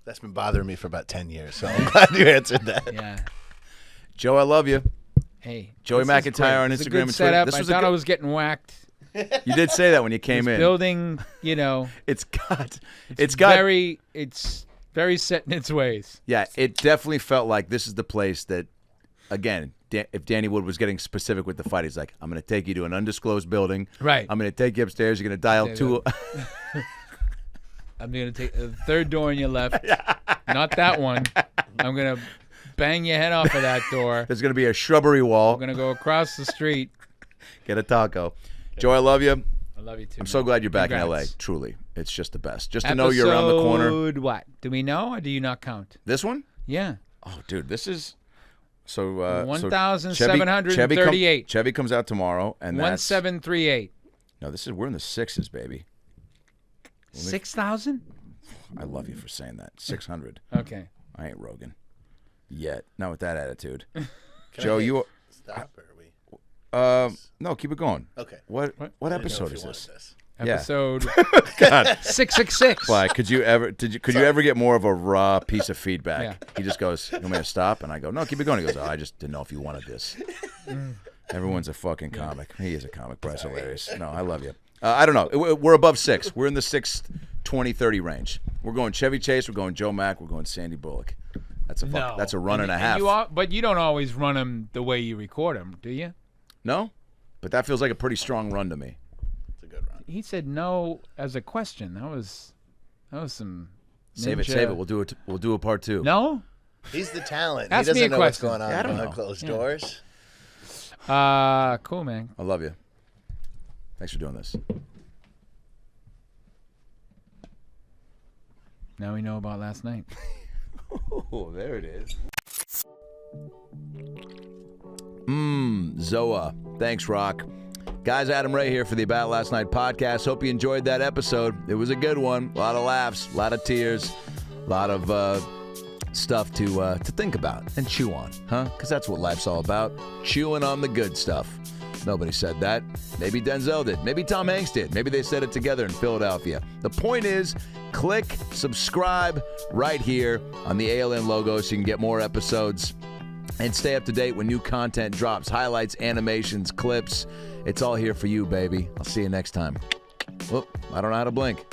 That's been bothering me for about 10 years, so I'm glad you answered that. Yeah. Joe, I love you. Hey. Joey this is McIntyre on great. It's a Instagram good and Twitter. setup. This I was thought I was getting whacked. You did say that when you came in. Building, you know. It's very set in its ways. Yeah, it definitely felt like this is the place that, again, if Danny Wood was getting specific with the fight, he's like, I'm going to take you to an undisclosed building. Right. I'm going to take you upstairs. You're going to dial two. I'm going to take the third door on your left. Not that one. I'm going to bang your head off of that door. There's going to be a shrubbery wall. I'm going to go across the street. Get a taco. Joe, I love you. I love you too. I'm so glad you're back Congrats. in L.A. Truly. It's just the best. Just to know you're around the corner. Episode what? Do we know or do you not count? This one? Yeah. Oh, dude, this is... So 1,738. Chevy comes out tomorrow, and that's 1,738. No, we're in the sixes, baby. 6,000? I love you for saying that. 600. Okay. I ain't Rogan yet. Not with that attitude. Joe, you stop or are we? No, keep it going. Okay. What episode is this? Episode God. 666. Why could you ever get more of a raw piece of feedback? Yeah. He just goes, "You want me to stop?" And I go, "No, keep it going." He goes, "Oh, I just didn't know if you wanted this." Everyone's a fucking comic. He is a comic. Bryce, hilarious. No, I love you. I don't know. We're above 6. We're in the 6, 20, 30 range. We're going Chevy Chase. We're going Joe Mack. We're going Sandy Bullock. That's a run and a half. But you don't always run them the way you record them, do you? No, but that feels like a pretty strong run to me. It's a good run. He said no as a question. That was some. Save it. We'll do a part 2. No. He's the talent. Ask he me a doesn't know what's question. going on Yeah, I don't behind know. closed doors. Cool, man. I love you. Thanks for doing this. Now we know about last night. Oh, there it is. Zoa. Thanks, Rock. Guys, Adam Ray here for the About Last Night podcast. Hope you enjoyed that episode. It was a good one. A lot of laughs, a lot of tears, a lot of stuff to think about and chew on, huh? Because that's what life's all about, chewing on the good stuff. Nobody said that. Maybe Denzel did. Maybe Tom Hanks did. Maybe they said it together in Philadelphia. The point is, click subscribe right here on the ALN logo so you can get more episodes and stay up to date when new content drops. Highlights, animations, clips. It's all here for you, baby. I'll see you next time. Whoop, I don't know how to blink.